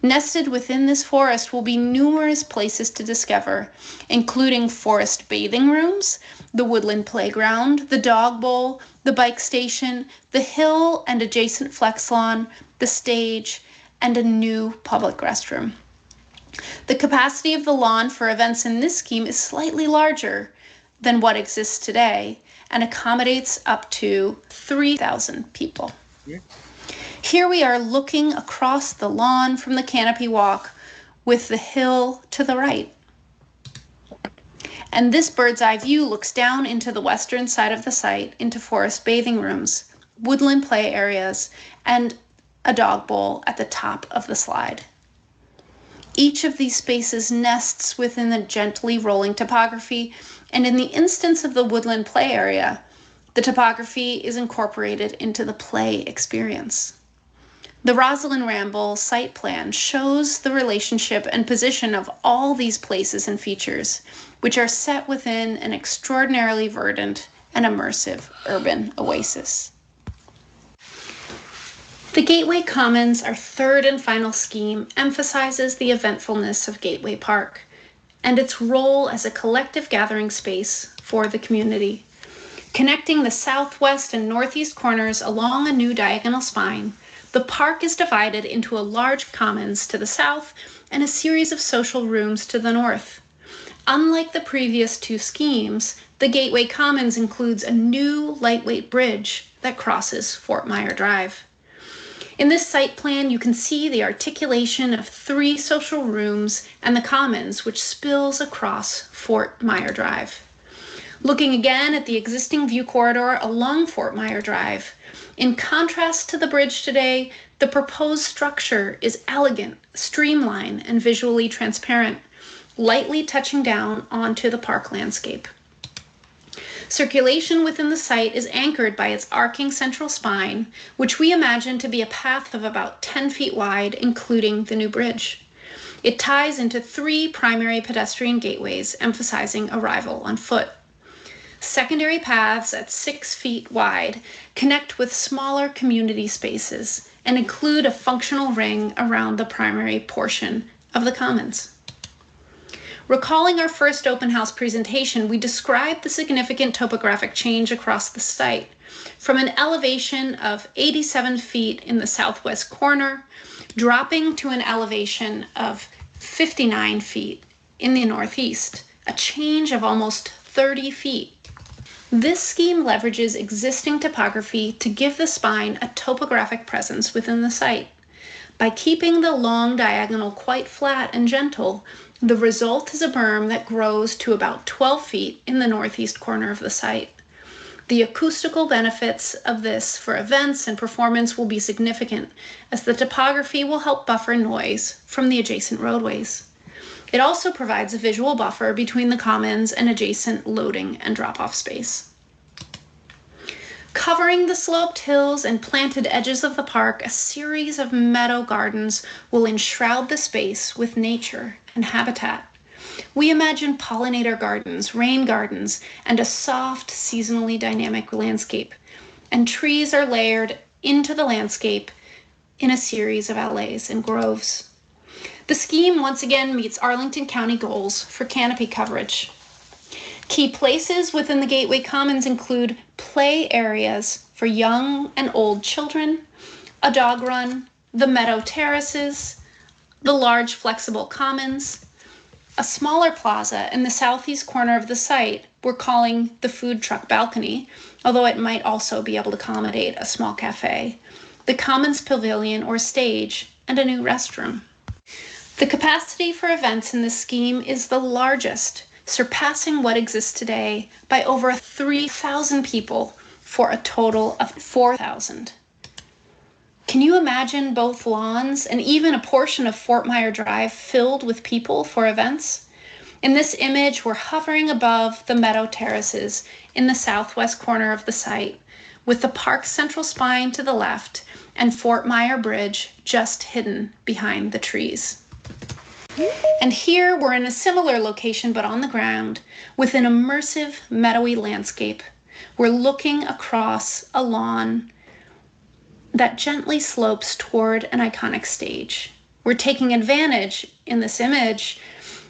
Speaker 11: Nested within this forest will be numerous places to discover, including forest bathing rooms, the woodland playground, the dog bowl, the bike station, the hill and adjacent flex lawn, the stage, and a new public restroom. The capacity of the lawn for events in this scheme is slightly larger than what exists today and accommodates up to 3,000 people. Yeah. Here we are looking across the lawn from the canopy walk with the hill to the right. And this bird's eye view looks down into the western side of the site into forest bathing rooms, woodland play areas, and a dog bowl at the top of the slide. Each of these spaces nests within the gently rolling topography, and in the instance of the woodland play area, the topography is incorporated into the play experience. The Rosalind Ramble site plan shows the relationship and position of all these places and features, which are set within an extraordinarily verdant and immersive urban oasis. The Gateway Commons, our third and final scheme, emphasizes the eventfulness of Gateway Park and its role as a collective gathering space for the community. Connecting the southwest and northeast corners along a new diagonal spine, the park is divided into a large commons to the south and a series of social rooms to the north. Unlike the previous two schemes, the Gateway Commons includes a new lightweight bridge that crosses Fort Myer Drive. In this site plan, you can see the articulation of 3 social rooms and the commons, which spills across Fort Myer Drive. Looking again at the existing view corridor along Fort Myer Drive, in contrast to the bridge today, the proposed structure is elegant, streamlined, and visually transparent, lightly touching down onto the park landscape. Circulation within the site is anchored by its arcing central spine, which we imagine to be a path of about 10 feet wide, including the new bridge. It ties into 3 primary pedestrian gateways, emphasizing arrival on foot. Secondary paths at 6 feet wide connect with smaller community spaces and include a functional ring around the primary portion of the commons. Recalling our first open house presentation, we described the significant topographic change across the site from an elevation of 87 feet in the southwest corner, dropping to an elevation of 59 feet in the northeast, a change of almost 30 feet. This scheme leverages existing topography to give the spine a topographic presence within the site. By keeping the long diagonal quite flat and gentle, the result is a berm that grows to about 12 feet in the northeast corner of the site. The acoustical benefits of this for events and performance will be significant, as the topography will help buffer noise from the adjacent roadways. It also provides a visual buffer between the commons and adjacent loading and drop-off space. Covering the sloped hills and planted edges of the park, a series of meadow gardens will enshroud the space with nature and habitat. We imagine pollinator gardens, rain gardens, and a soft, seasonally dynamic landscape. And trees are layered into the landscape in a series of alleys and groves. The scheme once again meets Arlington County goals for canopy coverage. Key places within the Gateway Commons include play areas for young and old children, a dog run, the meadow terraces, the large flexible commons, a smaller plaza in the southeast corner of the site we're calling the food truck balcony, although it might also be able to accommodate a small cafe, the commons pavilion or stage, and a new restroom. The capacity for events in this scheme is the largest, surpassing what exists today by over 3,000 people for a total of 4,000. Can you imagine both lawns and even a portion of Fort Myer Drive filled with people for events? In this image, we're hovering above the meadow terraces in the southwest corner of the site, with the park's central spine to the left and Fort Myer Bridge just hidden behind the trees. And here we're in a similar location, but on the ground, with an immersive meadowy landscape. We're looking across a lawn that gently slopes toward an iconic stage. We're taking advantage in this image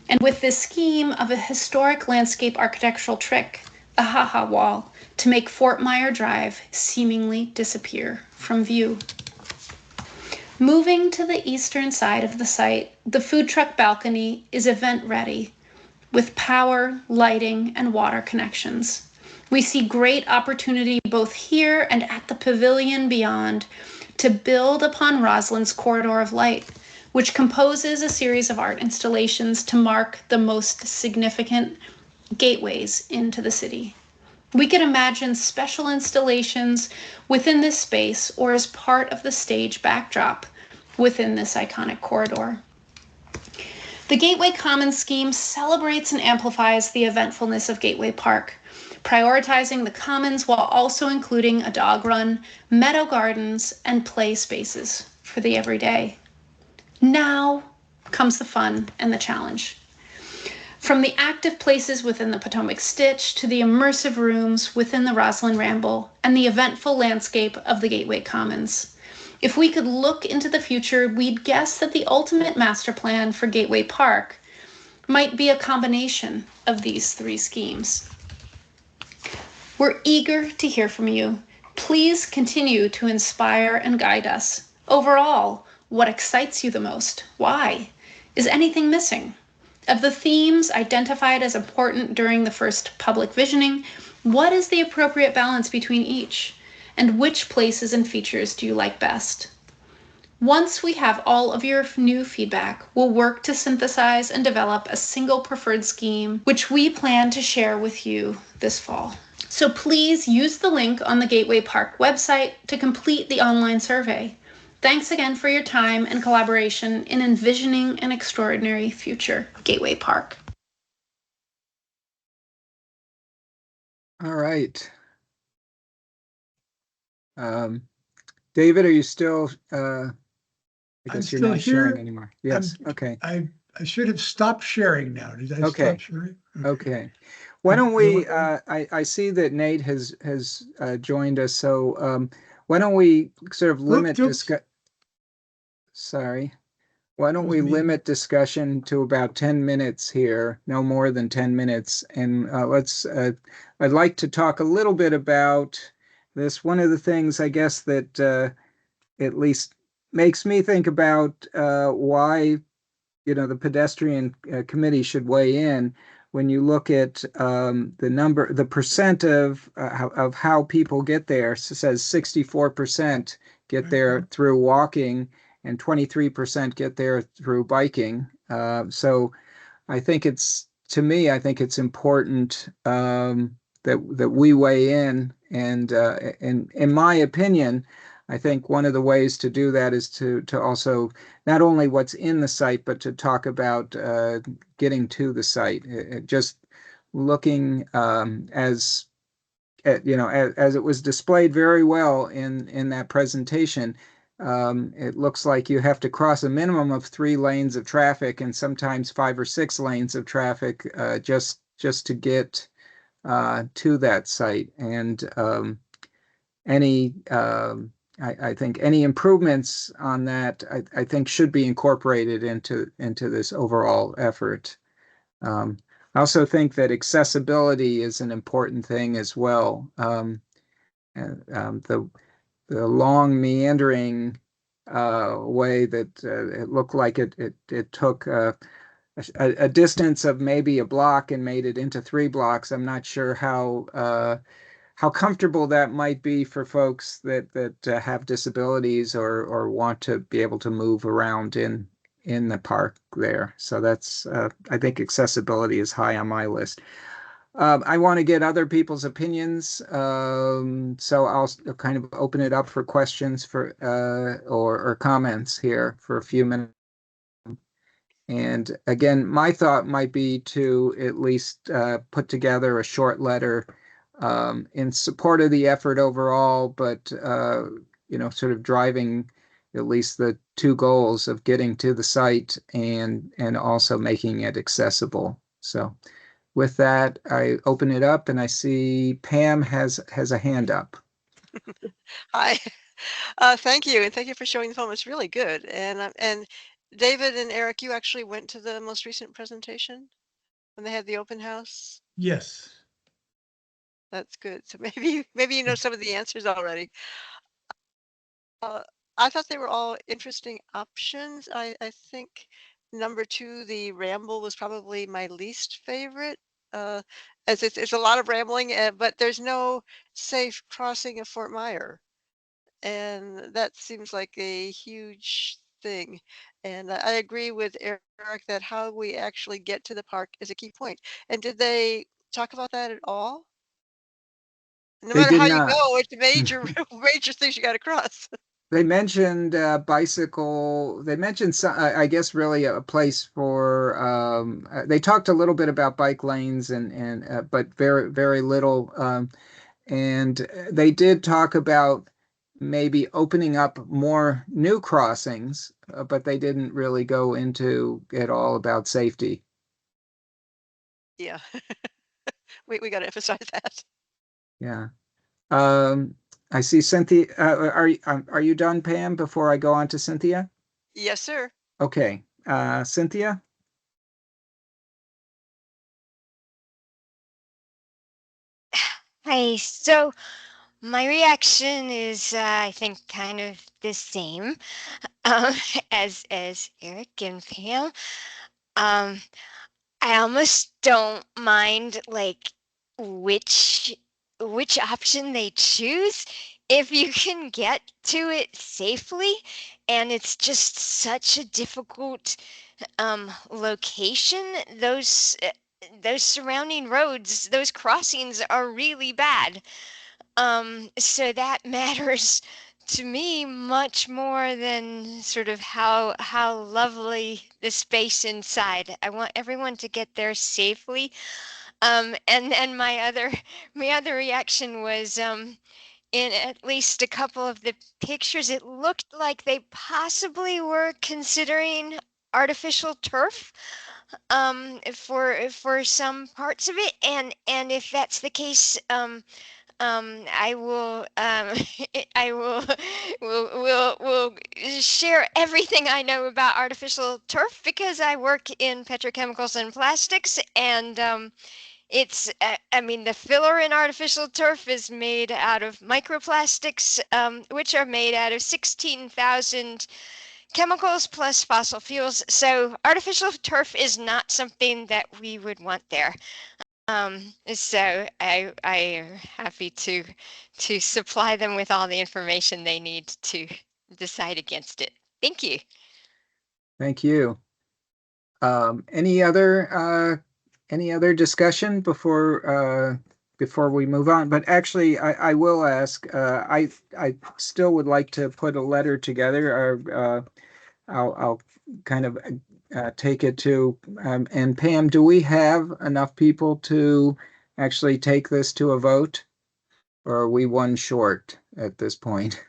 Speaker 11: and with this scheme of a historic landscape architectural trick, the ha-ha wall, to make Fort Myer Drive seemingly disappear from view. Moving to the eastern side of the site, the food truck balcony is event ready with power, lighting, and water connections. We see great opportunity both here and at the pavilion beyond to build upon Rosalind's corridor of light, which composes a series of art installations to mark the most significant gateways into the city. We could imagine special installations within this space or as part of the stage backdrop within this iconic corridor. The Gateway Commons scheme celebrates and amplifies the eventfulness of Gateway Park, prioritizing the commons while also including a dog run, meadow gardens, and play spaces for the everyday. Now comes the fun and the challenge. From the active places within the Potomac Stitch to the immersive rooms within the Roslyn Ramble and the eventful landscape of the Gateway Commons. If we could look into the future, we'd guess that the ultimate master plan for Gateway Park might be a combination of these three schemes. We're eager to hear from you. Please continue to inspire and guide us. Overall, what excites you the most? Why? Is anything missing? Of the themes identified as important during the first public visioning, what is the appropriate balance between each? And which places and features do you like best? Once we have all of your new feedback, we'll work to synthesize and develop a single preferred scheme, which we plan to share with you this fall. So please use the link on the Gateway Park website to complete the online survey. Thanks again for your time and collaboration in envisioning an extraordinary future Gateway Park.
Speaker 2: All right. David, are you still, I guess you're
Speaker 1: still
Speaker 2: not sharing
Speaker 1: here.
Speaker 2: anymore. Yes, okay.
Speaker 1: I should have stopped sharing now. Did I
Speaker 2: Okay.
Speaker 1: stop sharing?
Speaker 2: Okay. Why don't we, I see that Nate has joined us, so why don't we sort of limit why don't we limit discussion to about 10 minutes here, no more than 10 minutes. And I'd like to talk a little bit about this. One of the things, I guess, that at least makes me think about why, the pedestrian committee should weigh in. When you look at the percent of how people get there, it says 64% get there through walking and 23% get there through biking. So I think it's important that we weigh in. And in my opinion, I think one of the ways to do that is to also not only what's in the site, but to talk about getting to the site. Just looking as it was displayed very well in that presentation. It looks like you have to cross a minimum of 3 lanes of traffic and sometimes 5 or 6 lanes of traffic just to get to that site. And I think any improvements on that, I think, should be incorporated into this overall effort. I also think that accessibility is an important thing as well. The long meandering way that it looked like it took a distance of maybe a block and made it into 3 blocks. I'm not sure how comfortable that might be for folks that have disabilities or want to be able to move around in the park there. So that's I think accessibility is high on my list. I want to get other people's opinions, so I'll kind of open it up for questions or comments here for a few minutes. And again, my thought might be to at least put together a short letter in support of the effort overall, but sort of driving at least the 2 goals of getting to the site and also making it accessible. So with that, I open it up and I see Pam has a hand up.
Speaker 5: Hi, thank you, and thank you for showing the film. It's really good. And David and Eric, you actually went to the most recent presentation when they had the open house?
Speaker 1: Yes.
Speaker 5: That's good. So maybe you know some of the answers already. I thought they were all interesting options. I think number 2, the ramble, was probably my least favorite. As it's a lot of rambling, but there's no safe crossing of Fort Myer. And that seems like a huge thing. And I agree with Eric that how we actually get to the park is a key point. And did they talk about that at all? No
Speaker 2: They
Speaker 5: matter
Speaker 2: did
Speaker 5: how you
Speaker 2: not.
Speaker 5: go, it's major things you got to cross.
Speaker 2: They mentioned bicycle. They mentioned, I guess, really a place for. They talked a little bit about bike lanes but very very little. And they did talk about maybe opening up more new crossings, but they didn't really go into it all about safety.
Speaker 5: Yeah. We got to emphasize that.
Speaker 2: Yeah. I see Cynthia. Are you done, Pam, before I go on to Cynthia?
Speaker 5: Yes, sir.
Speaker 2: Okay. Cynthia?
Speaker 7: Hi. So my reaction is, I think, kind of the same um, as Eric and Pam. Um, I almost don't mind like which which option they choose if you can get to it safely, and it's just such a difficult location. Those surrounding roads, those crossings are really bad. So that matters to me much more than sort of how lovely the space inside. I want everyone to get there safely. And then my other reaction was in at least a couple of the pictures, it looked like they possibly were considering artificial turf for some parts of it, and if that's the case, I will I will share everything I know about artificial turf because I work in petrochemicals and plastics, and it's I mean, the filler in artificial turf is made out of microplastics, which are made out of 16,000 chemicals plus fossil fuels. So artificial turf is not something that we would want there. So I am happy to supply them with all the information they need to decide against it. Thank you.
Speaker 2: Thank you. Any other discussion before we move on? But actually, I will ask. I still would like to put a letter together. I'll kind of take it to. And Pam, do we have enough people to actually take this to a vote, or are we one short at this point?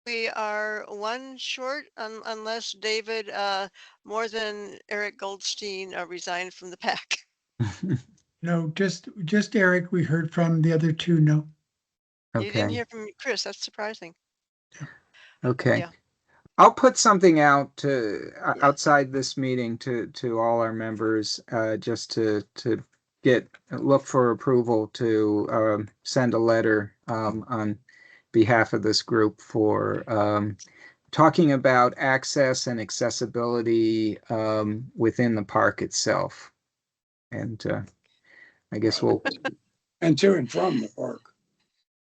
Speaker 5: We are one short unless David, more than Eric Goldstein, resigned from the PAC.
Speaker 1: No, just Eric. We heard from the other two. No.
Speaker 5: You didn't
Speaker 2: Okay.
Speaker 5: hear from Chris. That's surprising.
Speaker 2: Okay.
Speaker 5: Yeah.
Speaker 2: I'll put something out to
Speaker 5: Yeah.
Speaker 2: outside this meeting to all our members, just to look for approval to send a letter on behalf of this group for talking about access and accessibility within the park itself. And I guess we'll
Speaker 9: And to and from the park.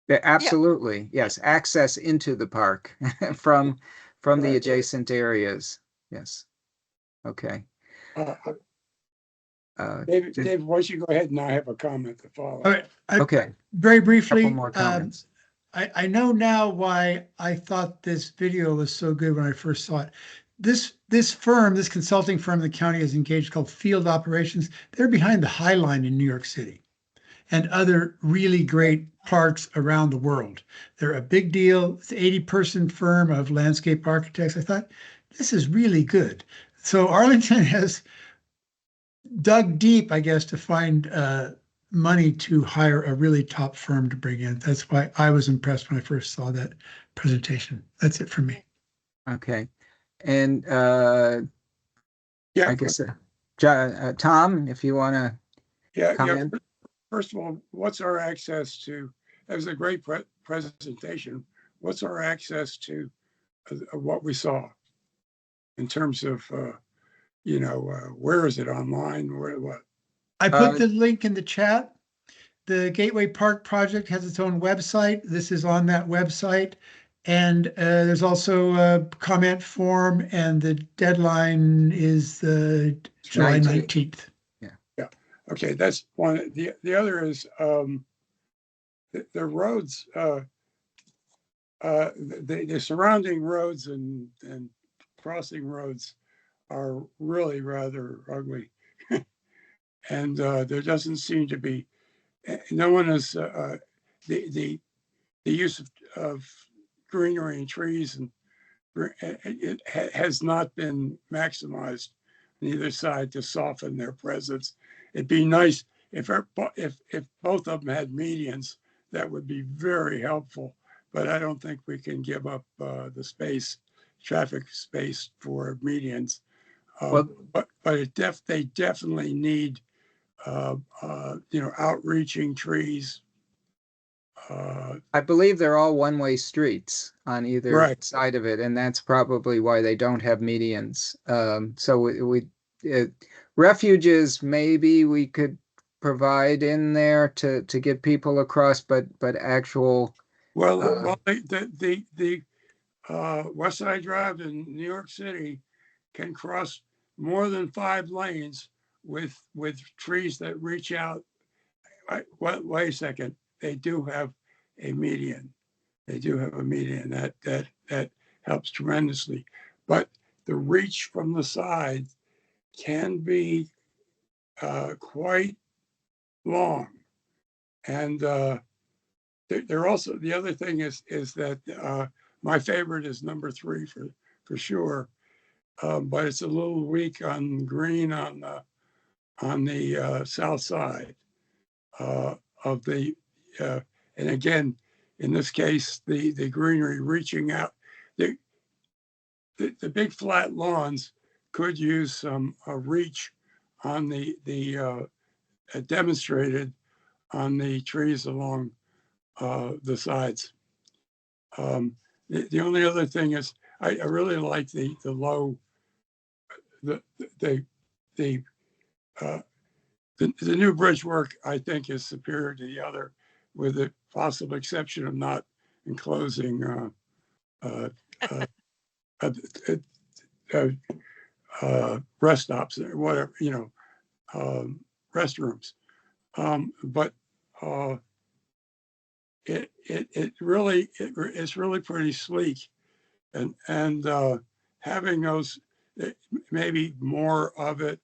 Speaker 2: Yeah, absolutely. Yes, access into the park from the
Speaker 9: Right.
Speaker 2: adjacent areas. Yes. Okay.
Speaker 9: David, why don't you go ahead and I have a comment to follow.
Speaker 1: All right.
Speaker 2: Okay.
Speaker 1: Very briefly,
Speaker 2: Couple more comments.
Speaker 1: I know now why I thought this video was so good when I first saw it. This consulting firm the county has engaged called Field Operations, they're behind the High Line in New York City and other really great parks around the world. They're a big deal. It's an 80-person firm of landscape architects. I thought, this is really good. So Arlington has dug deep, I guess, to find money to hire a really top firm to bring in. That's why I was impressed when I first saw that presentation. That's it for me.
Speaker 2: Okay. And
Speaker 9: Yeah.
Speaker 2: I guess Tom, if you want to
Speaker 9: Yeah.
Speaker 2: comment.
Speaker 9: First of all, what's our access to, that was a great presentation. What's our access to what we saw in terms of, where is it online? What?
Speaker 1: I put the link in the chat. The Gateway Park project has its own website. This is on that website. And there's also a comment form, and the deadline is July 19th.
Speaker 9: Yeah. Okay, that's one. The other is the roads, the surrounding roads and crossing roads are really rather ugly. And there doesn't seem to be, no one is, the use of greenery and trees, and it has not been maximized on either side to soften their presence. It'd be nice if both of them had medians. That would be very helpful, but I don't think we can give up the space, traffic space for medians.
Speaker 2: Well-
Speaker 9: but they definitely need outreaching trees.
Speaker 2: I believe they're all one-way streets on either
Speaker 9: Right.
Speaker 2: side of it, and that's probably why they don't have medians. So refuges, maybe we could provide in there to get people across, but actual.
Speaker 9: Well, the West Side Drive in New York City can cross more than 5 lanes with trees that reach out. Wait a second. They do have a median. They do have a median that helps tremendously. But the reach from the side can be quite long. And they're also, the other thing is that my favorite is number 3 for sure. But it's a little weak on green on the south side of the, and again, in this case, the greenery reaching out. The big flat lawns could use some reach on the demonstrated on the trees along the sides. The only other thing is I really like the low, the new bridge work, I think, is superior to the other, with the possible exception of not enclosing rest stops or whatever, restrooms. But it's really pretty sleek, and having those, maybe more of it,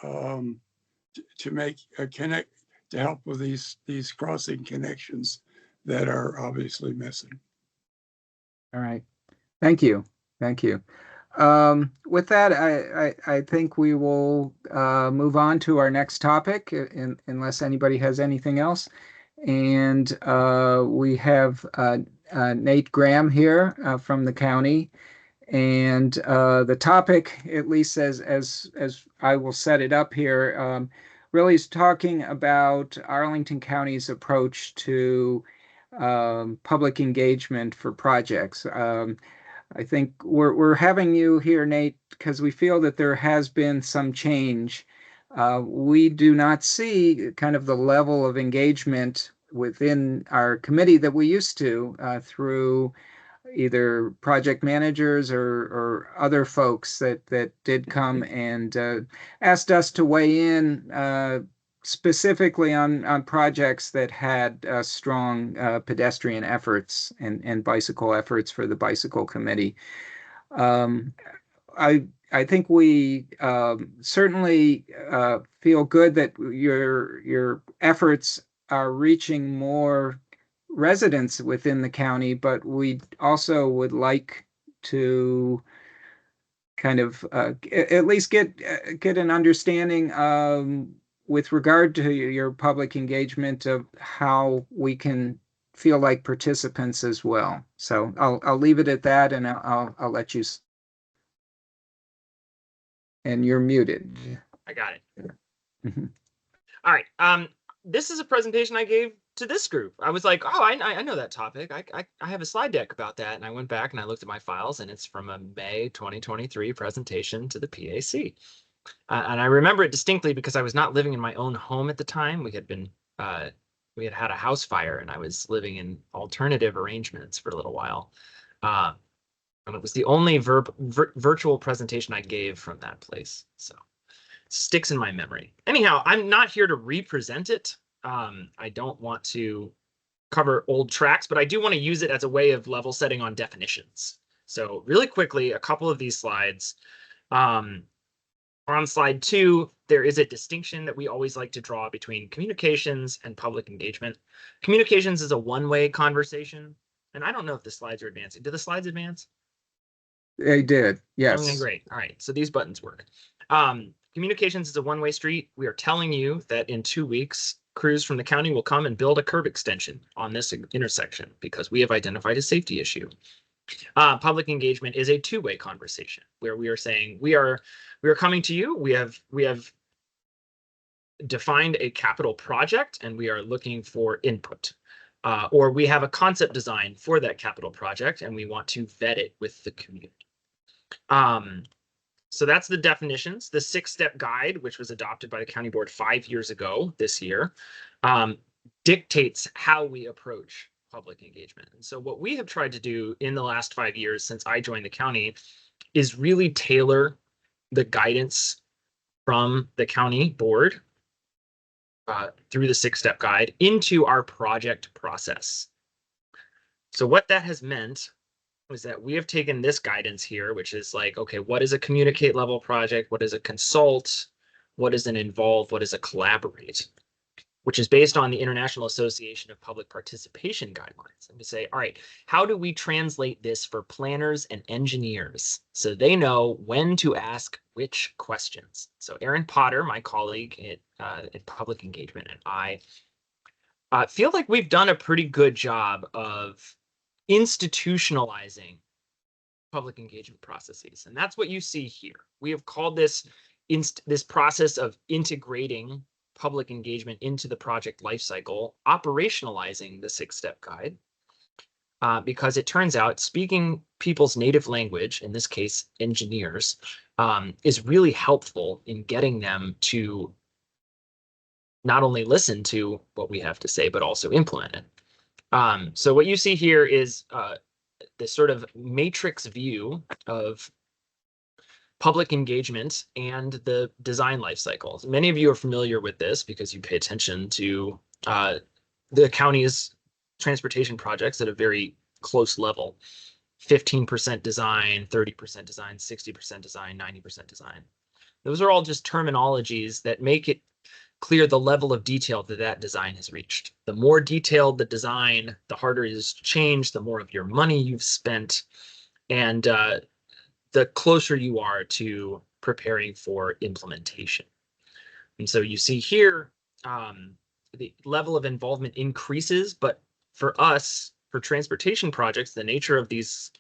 Speaker 9: to make a connect, to help with these crossing connections that are obviously missing.
Speaker 2: All right. Thank you. Thank you. With that, I think we will move on to our next topic, unless anybody has anything else. And we have Nate Graham here from the county. And the topic, at least as I will set it up here, really is talking about Arlington County's approach to public engagement for projects. I think we're having you here, Nate, because we feel that there has been some change. We do not see kind of the level of engagement within our committee that we used to through either project managers or other folks that did come and asked us to weigh in specifically on projects that had strong pedestrian efforts and bicycle efforts for the bicycle committee. I think we certainly feel good that your efforts are reaching more residents within the county, but we also would like to kind of at least get an understanding with regard to your public engagement of how we can feel like participants as well. So I'll leave it at that, and I'll let you. And you're muted.
Speaker 12: I got it.
Speaker 2: Mm-hmm.
Speaker 12: All right. This is a presentation I gave to this group. I was like, oh, I know that topic. I have a slide deck about that. And I went back and I looked at my files, and it's from a May 2023 presentation to the PAC. And I remember it distinctly because I was not living in my own home at the time. We had had a house fire, and I was living in alternative arrangements for a little while. And it was the only virtual presentation I gave from that place. So it sticks in my memory. Anyhow, I'm not here to represent it. I don't want to cover old tracks, but I do want to use it as a way of level setting on definitions. So really quickly, a couple of these slides. On slide 2, there is a distinction that we always like to draw between communications and public engagement. Communications is a one-way conversation. And I don't know if the slides are advancing. Do the slides advance?
Speaker 2: They did,
Speaker 12: Okay,
Speaker 2: yes.
Speaker 12: great. All right, so these buttons work. Communications is a one-way street. We are telling you that in 2 weeks, crews from the county will come and build a curb extension on this intersection because we have identified a safety issue. Public engagement is a two-way conversation where we are saying we are coming to you. We have defined a capital project and we are looking for input. Or we have a concept design for that capital project and we want to vet it with the community. So that's the definitions. The 6-step guide, which was adopted by the county board 5 years ago this year, dictates how we approach public engagement. And so what we have tried to do in the last 5 years since I joined the county is really tailor the guidance from the county board through the 6-step guide into our project process. So what that has meant was that we have taken this guidance here, which is like, okay, what is a communicate level project? What is a consult? What is an involve? What is a collaborate? Which is based on the International Association of Public Participation guidelines. And we say, all right, how do we translate this for planners and engineers so they know when to ask which questions? So Aaron Potter, my colleague at Public Engagement, and I feel like we've done a pretty good job of institutionalizing public engagement processes. And that's what you see here. We have called this process of integrating public engagement into the project lifecycle, operationalizing the 6-step guide, because it turns out speaking people's native language, in this case, engineers, is really helpful in getting them to not only listen to what we have to say, but also implement it. So what you see here is this sort of matrix view of public engagement and the design life cycles. Many of you are familiar with this because you pay attention to the county's transportation projects at a very close level. 15% design, 30% design, 60% design, 90% design. Those are all just terminologies that make it clear the level of detail that design has reached. The more detailed the design, the harder it is to change, the more of your money you've spent, and the closer you are to preparing for implementation. And so you see here, the level of involvement increases, but for us, for transportation projects, the nature of these,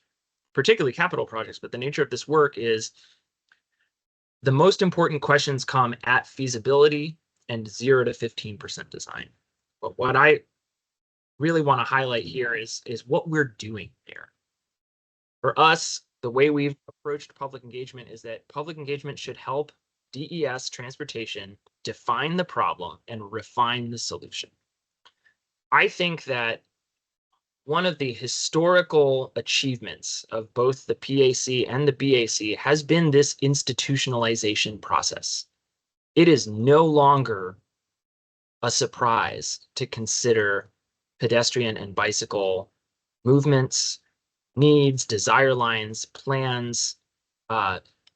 Speaker 12: particularly capital projects, but the nature of this work is the most important questions come at feasibility and 0 to 15% design. But what I really want to highlight here is what we're doing there. For us, the way we've approached public engagement is that public engagement should help DES transportation define the problem and refine the solution. I think that one of the historical achievements of both the PAC and the BAC has been this institutionalization process. It is no longer a surprise to consider pedestrian and bicycle movements, needs, desire lines, plans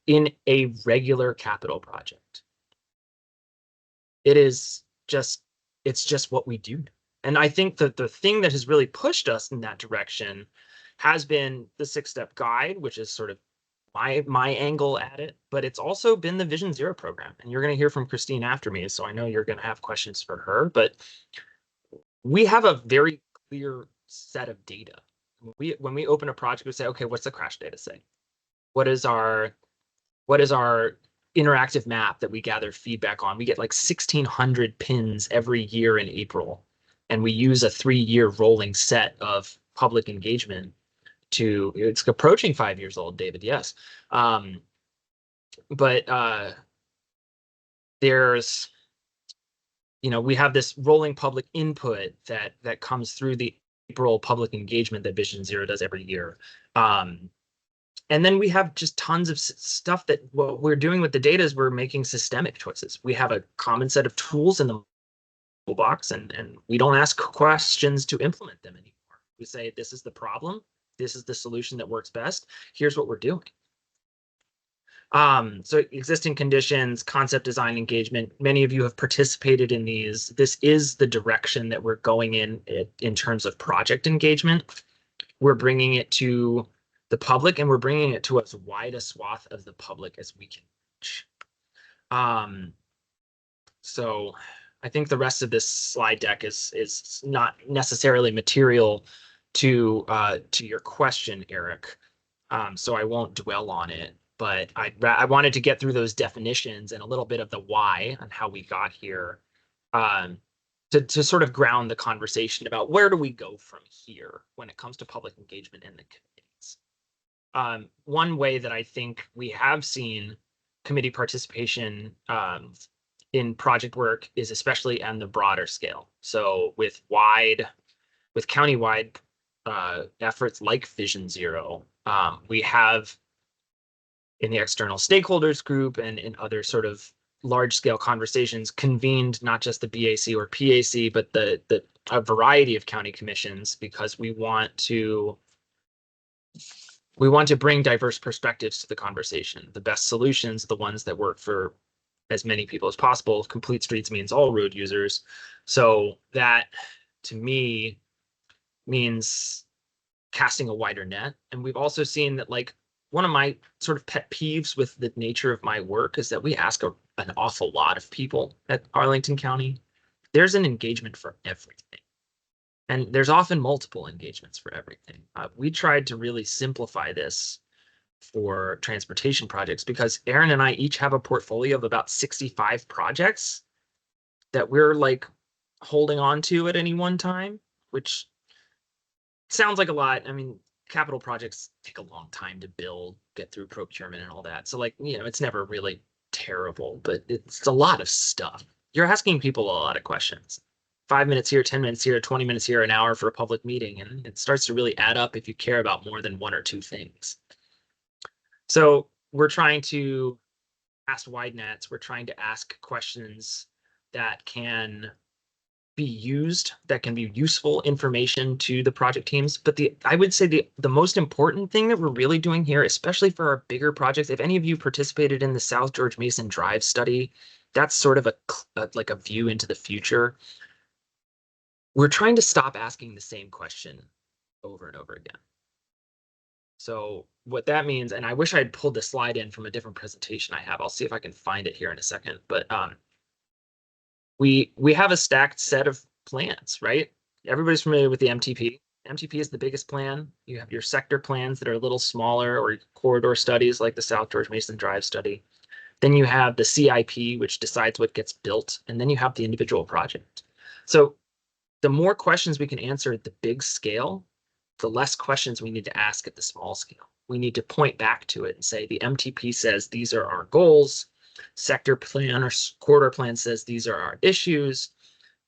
Speaker 12: in a regular capital project. It's just what we do. And I think that the thing that has really pushed us in that direction has been the 6-step guide, which is sort of my angle at it, but it's also been the Vision Zero program. And you're going to hear from Christine after me, so I know you're going to have questions for her, but we have a very clear set of data. When we open a project, we say, okay, what's the crash data say? What is our interactive map that we gather feedback on? We get like 1,600 pins every year in April, and we use a 3-year rolling set of public engagement it's approaching 5 years old, David, yes. But there's, we have this rolling public input that comes through the April public engagement that Vision Zero does every year. And then we have just tons of stuff that what we're doing with the data is we're making systemic choices. We have a common set of tools in the toolbox, and we don't ask questions to implement them anymore. We say, this is the problem. This is the solution that works best. Here's what we're doing. So existing conditions, concept design engagement, many of you have participated in these. This is the direction that we're going in terms of project engagement. we're bringing it to the public, and we're bringing it to as wide a swath of the public as we can reach. So I think the rest of this slide deck is not necessarily material to your question, Eric. So I won't dwell on it, but I wanted to get through those definitions and a little bit of the why and how we got here, to sort of ground the conversation about where do we go from here when it comes to public engagement in the committees. One way that I think we have seen committee participation in project work is especially on the broader scale. So with county-wide efforts like Vision Zero, we have in the external stakeholders group and in other sort of large-scale conversations convened not just the BAC or PAC, but a variety of county commissions, because we want to bring diverse perspectives to the conversation. The best solutions, the ones that work for as many people as possible. Complete streets means all road users. So that, to me, means casting a wider net. And we've also seen that, like, one of my sort of pet peeves with the nature of my work is that we ask an awful lot of people at Arlington County. There's an engagement for everything. And there's often multiple engagements for everything. We tried to really simplify this for transportation projects because Aaron and I each have a portfolio of about 65 projects that we're like holding on to at any one time, which sounds like a lot. I mean, capital projects take a long time to build, get through procurement and all that. So, like, you know, it's never really terrible, but it's a lot of stuff. You're asking people a lot of questions. 5 minutes here, 10 minutes here, 20 minutes here, an hour for a public meeting. And it starts to really add up if you care about more than one or two things. So we're trying to cast wide nets. We're trying to ask questions that can be used, that can be useful information to the project teams. But I would say the most important thing that we're really doing here, especially for our bigger projects, if any of you participated in the South George Mason Drive study, that's sort of like a view into the future. We're trying to stop asking the same question over and over again. So what that means, and I wish I'd pulled the slide in from a different presentation I have. I'll see if I can find it here in a second. But we have a stacked set of plans, right? Everybody's familiar with the MTP. MTP is the biggest plan. You have your sector plans that are a little smaller, or corridor studies like the South George Mason Drive study. Then you have the CIP, which decides what gets built. And then you have the individual project. So the more questions we can answer at the big scale, the less questions we need to ask at the small scale. We need to point back to it and say, the MTP says these are our goals. Sector plan or corridor plan says these are our issues.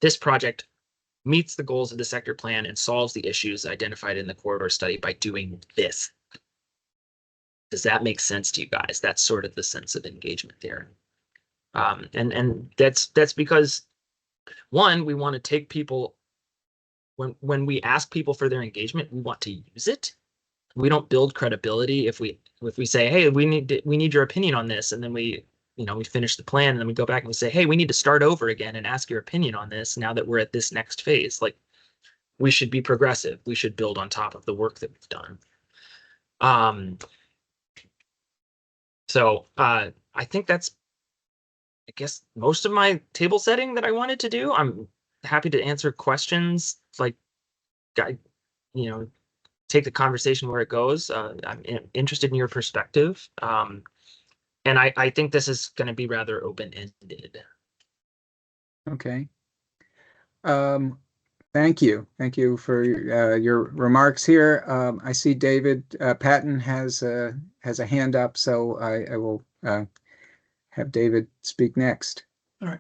Speaker 12: This project meets the goals of the sector plan and solves the issues identified in the corridor study by doing this. Does that make sense to you guys? That's sort of the sense of engagement there. And that's because, one, we want to take people, when we ask people for their engagement, we want to use it. We don't build credibility if we say, hey, we need your opinion on this, and then we finish the plan, and then we go back and we say, hey, we need to start over again and ask your opinion on this now that we're at this next phase. Like, we should be progressive. We should build on top of the work that we've done. So I think that's, I guess, most of my table setting that I wanted to do. I'm happy to answer questions, like, take the conversation where it goes. I'm interested in your perspective. And I think this is going to be rather open-ended.
Speaker 2: Okay. Thank you. Thank you for your remarks here. I see David Patton has a hand up, so I will have David speak next.
Speaker 1: All right.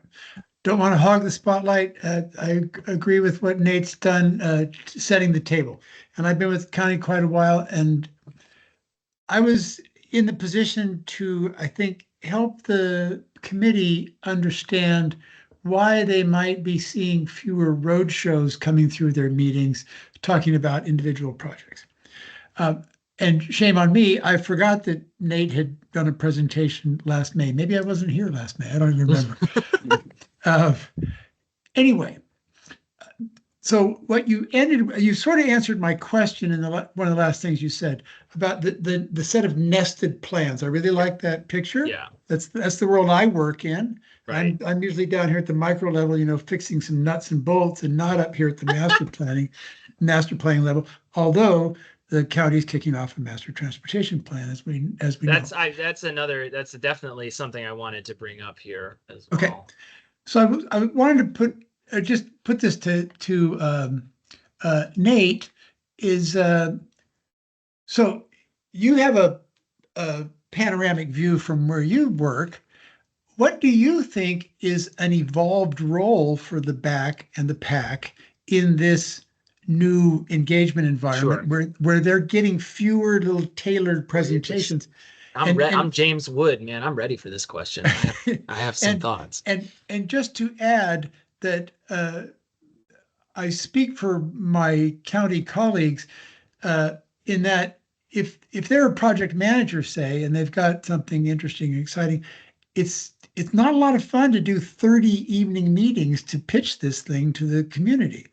Speaker 1: Don't want to hog the spotlight. I agree with what Nate's done, setting the table. And I've been with the county quite a while, and I was in the position to, I think, help the committee understand why they might be seeing fewer road shows coming through their meetings talking about individual projects. And shame on me, I forgot that Nate had done a presentation last May. Maybe I wasn't here last May. I don't even remember. Anyway, So what you sort of answered my question in one of the last things you said about the set of nested plans. I really like that picture.
Speaker 12: Yeah.
Speaker 1: That's the world I work in.
Speaker 12: Right.
Speaker 1: I'm usually down here at the micro level, fixing some nuts and bolts, and not up here at the master planning level. Although the county's kicking off a master transportation plan, as we know.
Speaker 12: That's definitely something I wanted to bring up here as well.
Speaker 1: Okay. So I wanted to just put this to Nate. Is so you have a panoramic view from where you work. What do you think is an evolved role for the BAC and the PAC in this new engagement environment where they're getting fewer little tailored presentations?
Speaker 12: I'm James Wood, man. I'm ready for this question. I have some thoughts.
Speaker 1: And just to add that I speak for my county colleagues in that if they're a project manager, say, and they've got something interesting and exciting, it's not a lot of fun to do 30 evening meetings to pitch this thing to the community.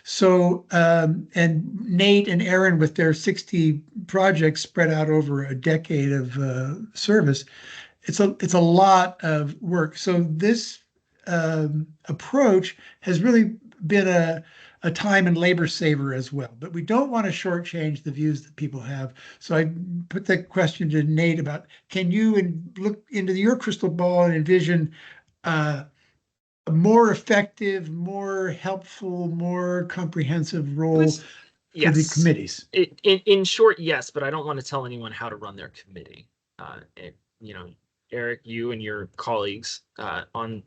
Speaker 1: So, and Nate and Aaron with their 60 projects spread out over a decade of service, it's a lot of work. So this approach has really been a time and labor saver as well. But we don't want to shortchange the views that people have. So I put the question to Nate about, can you look into your crystal ball and envision a more effective, more helpful, more comprehensive role for the committees?
Speaker 12: In short, yes, but I don't want to tell anyone how to run their committee. Eric, you and your colleagues on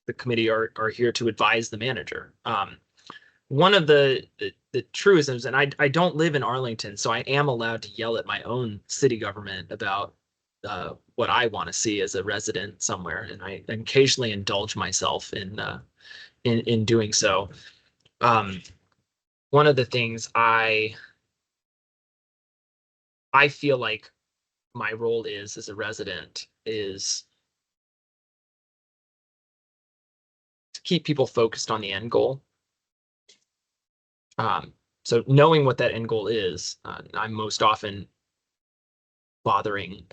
Speaker 12: the committee are here to advise the manager. One of the truisms, and I don't live in Arlington, so I am allowed to yell at my own city government about what I want to see as a resident somewhere, and I occasionally indulge myself in doing so. One of the things I feel like my role is as a resident is to keep people focused on the end goal. So knowing what that end goal is, I'm most often bothering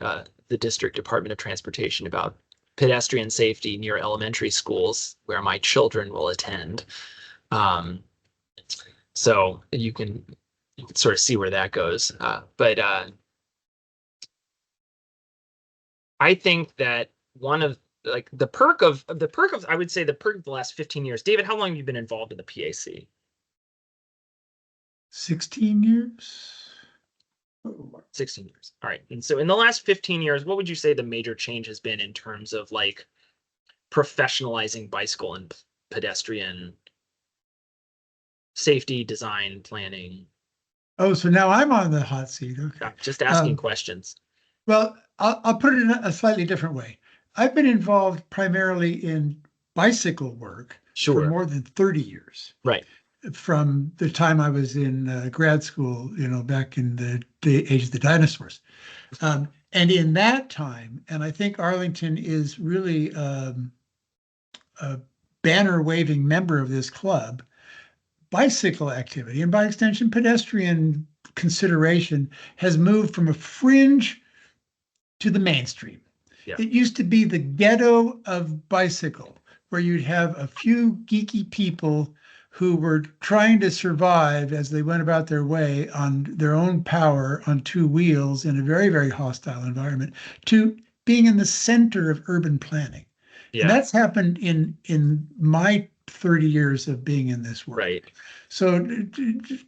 Speaker 12: the district Department of Transportation about pedestrian safety near elementary schools where my children will attend. So you can sort of see where that goes. But I think that one of the perk of I would say the perk of the last 15 years. David, how long have you been involved in the PAC?
Speaker 1: 16 years.
Speaker 12: 16 years. All right. And so in the last 15 years, what would you say the major change has been in terms of professionalizing bicycle and pedestrian safety, design, planning?
Speaker 1: Oh, so now I'm on the hot seat. Okay.
Speaker 12: Just asking questions.
Speaker 1: Well, I'll put it in a slightly different way. I've been involved primarily in bicycle work for more than 30 years.
Speaker 12: Right.
Speaker 1: From the time I was in grad school, back in the age of the dinosaurs. And in that time, and I think Arlington is really a banner-waving member of this club, bicycle activity, and by extension, pedestrian consideration, has moved from a fringe to the mainstream. Yeah. It used to be the ghetto of bicycle, where you'd have a few geeky people who were trying to survive as they went about their way on their own power on two wheels in a very, very hostile environment, to being in the center of urban planning. Yeah. And that's happened in my 30 years of being in this work.
Speaker 12: Right.
Speaker 1: So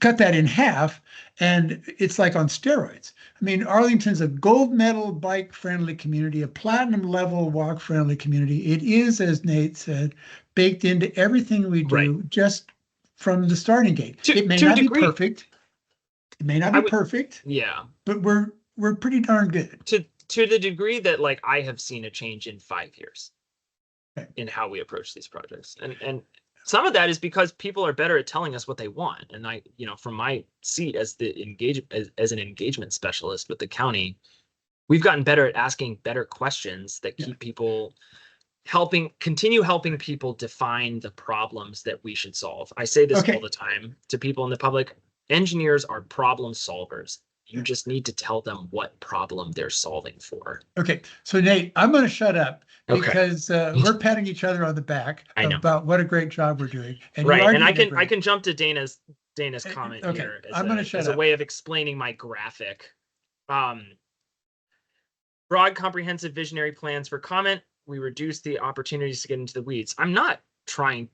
Speaker 1: cut that in half, and it's like on steroids. I mean, Arlington's a gold medal bike-friendly community, a platinum level walk-friendly community. It is, as Nate said, baked into everything we do, just from the starting gate. It may not be perfect. It may not be perfect.
Speaker 12: Yeah.
Speaker 1: But we're pretty darn good.
Speaker 12: To the degree that I have seen a change in 5 years in how we approach these projects. And some of that is because people are better at telling us what they want. And I, from my seat as as an engagement specialist with the county, we've gotten better at asking better questions that keep people continue helping people define the problems that we should solve. I say this
Speaker 1: Okay.
Speaker 12: all the time to people in the public. Engineers are problem solvers. You just need to tell them what problem they're solving for.
Speaker 1: Okay, so Nate, I'm going to shut up
Speaker 12: Okay.
Speaker 1: because we're patting each other on the back
Speaker 12: I know.
Speaker 1: about what a great job we're doing, and you
Speaker 12: Right,
Speaker 1: are
Speaker 12: and I
Speaker 1: doing
Speaker 12: can
Speaker 1: a
Speaker 12: I
Speaker 1: great.
Speaker 12: can jump to Dana's comment
Speaker 1: Okay,
Speaker 12: here
Speaker 1: I'm going to shut
Speaker 12: as a
Speaker 1: up.
Speaker 12: way of explaining my graphic. Broad, comprehensive visionary plans for comment. We reduce the opportunities to get into the weeds. I'm not trying.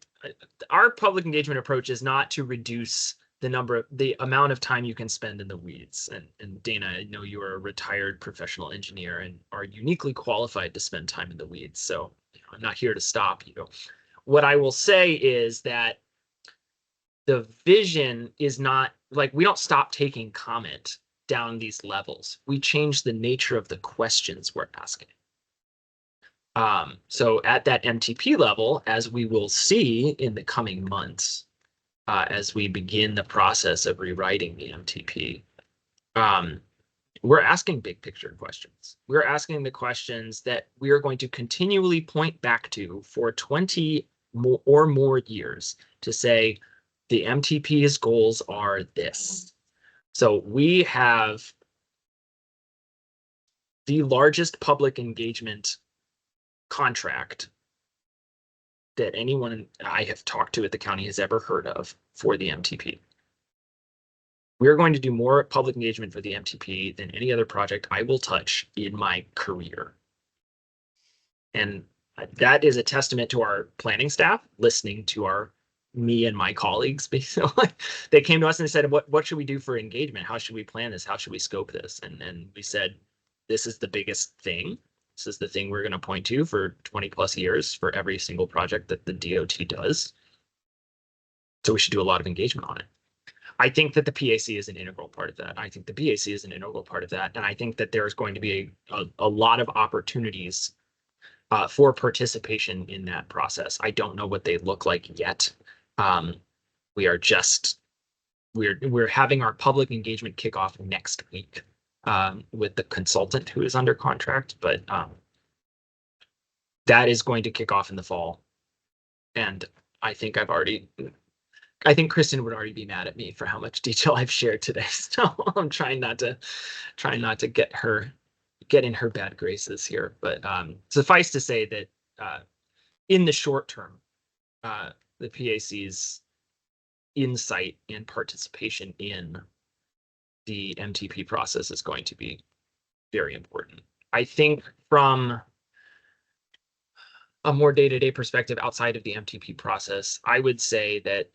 Speaker 12: Our public engagement approach is not to reduce the amount of time you can spend in the weeds. And Dana, I know you are a retired professional engineer and are uniquely qualified to spend time in the weeds. So I'm not here to stop you. What I will say is that the vision is not like, we don't stop taking comment down these levels. We change the nature of the questions we're asking. So at that MTP level, as we will see in the coming months, as we begin the process of rewriting the MTP, we're asking big picture questions. We're asking the questions that we are going to continually point back to for 20 or more years to say, the MTP's goals are this. So we have the largest public engagement contract that anyone I have talked to at the county has ever heard of for the MTP. We're going to do more public engagement for the MTP than any other project I will touch in my career. And that is a testament to our planning staff listening to me and my colleagues. They came to us and said, what should we do for engagement? How should we plan this? How should we scope this? And we said, this is the biggest thing. This is the thing we're going to point to for 20 plus years for every single project that the DOT does. So we should do a lot of engagement on it. I think that the PAC is an integral part of that. I think the BAC is an integral part of that. And I think that there's going to be a lot of opportunities for participation in that process. I don't know what they look like yet. We're having our public engagement kickoff next week with the consultant who is under contract, but that is going to kick off in the fall. And I think Kristen would already be mad at me for how much detail I've shared today. So I'm trying not to get in her bad graces here. But suffice to say that in the short term, the PAC's insight and participation in the MTP process is going to be very important. I think from a more day-to-day perspective outside of the MTP process, I would say that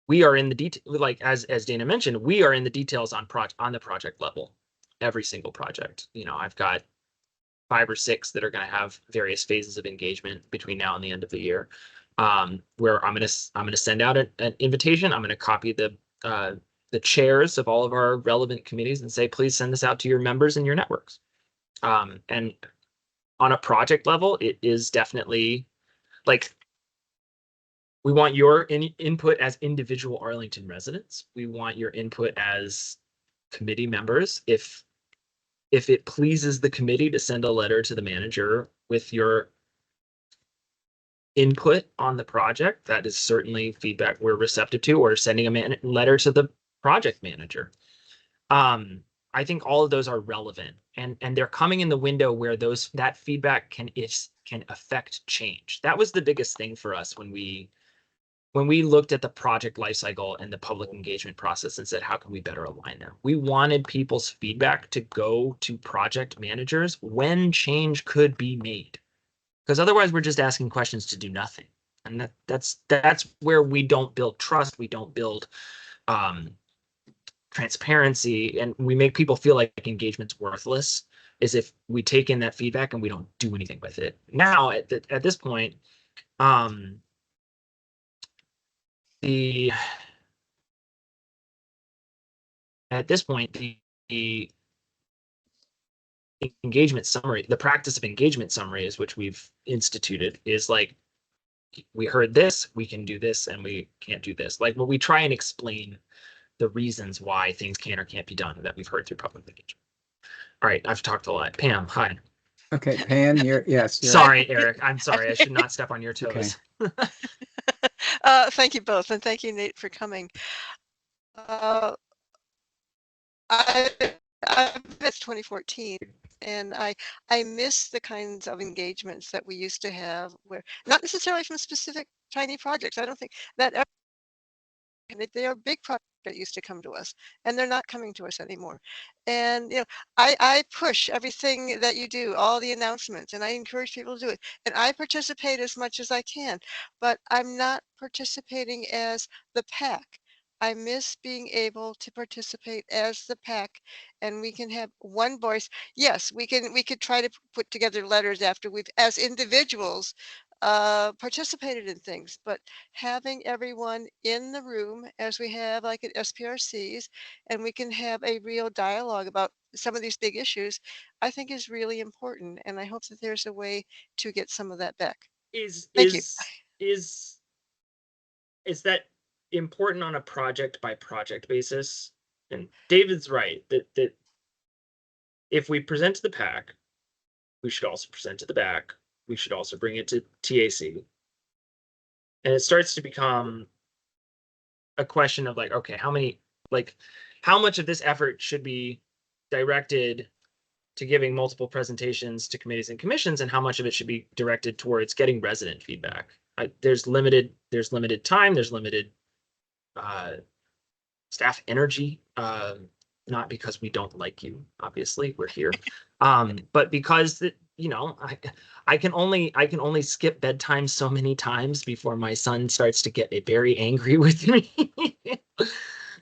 Speaker 12: we are in the detail, like as Dana mentioned, we are in the details on the project level, every single project. I've got 5 or 6 that are going to have various phases of engagement between now and the end of the year, where I'm going to send out an invitation. I'm going to copy the chairs of all of our relevant committees and say, please send this out to your members and your networks. And on a project level, it is definitely like, we want your input as individual Arlington residents. We want your input as committee members. If it pleases the committee to send a letter to the manager with your input on the project, that is certainly feedback we're receptive to, or sending a letter to the project manager. I think all of those are relevant, and they're coming in the window where that feedback can affect change. That was the biggest thing for us when we looked at the project lifecycle and the public engagement process and said, how can we better align them? We wanted people's feedback to go to project managers when change could be made, because otherwise we're just asking questions to do nothing. And that's where we don't build trust. We don't build transparency, and we make people feel like engagement's worthless, is if we take in that feedback and we don't do anything with it. Now, at this point, the engagement summary, the practice of engagement summaries, which we've instituted, is like, we heard this, we can do this, and we can't do this. Like, when we try and explain the reasons why things can or can't be done that we've heard through public engagement. All right, I've talked a lot. Pam, hi.
Speaker 2: Okay, Pan, yes, you're
Speaker 12: Sorry, Eric. I'm sorry. I should not step on your
Speaker 2: Okay.
Speaker 12: toes.
Speaker 5: Thank you both, and thank you, Nate, for coming. Uh, I, it's 2014, and I miss the kinds of engagements that we used to have, where not necessarily from specific tiny projects. I don't think that they are big projects that used to come to us, and they're not coming to us anymore. And I push everything that you do, all the announcements, and I encourage people to do it. And I participate as much as I can, but I'm not participating as the PAC. I miss being able to participate as the PAC, and we can have one voice. Yes, we could try to put together letters after we've, as individuals, participated in things, but having everyone in the room as we have like at SPRCs, and we can have a real dialogue about some of these big issues, I think is really important. And I hope that there's a way to get some of that back. Thank you.
Speaker 12: Is that important on a project by project basis? And David's right that if we present to the PAC, we should also present to the BAC. We should also bring it to TAC. And it starts to become a question of like, okay, how much of this effort should be directed to giving multiple presentations to committees and commissions, and how much of it should be directed towards getting resident feedback? There's limited time, there's limited staff energy, not because we don't like you, obviously we're here, but because I can only skip bedtime so many times before my son starts to get very angry with me.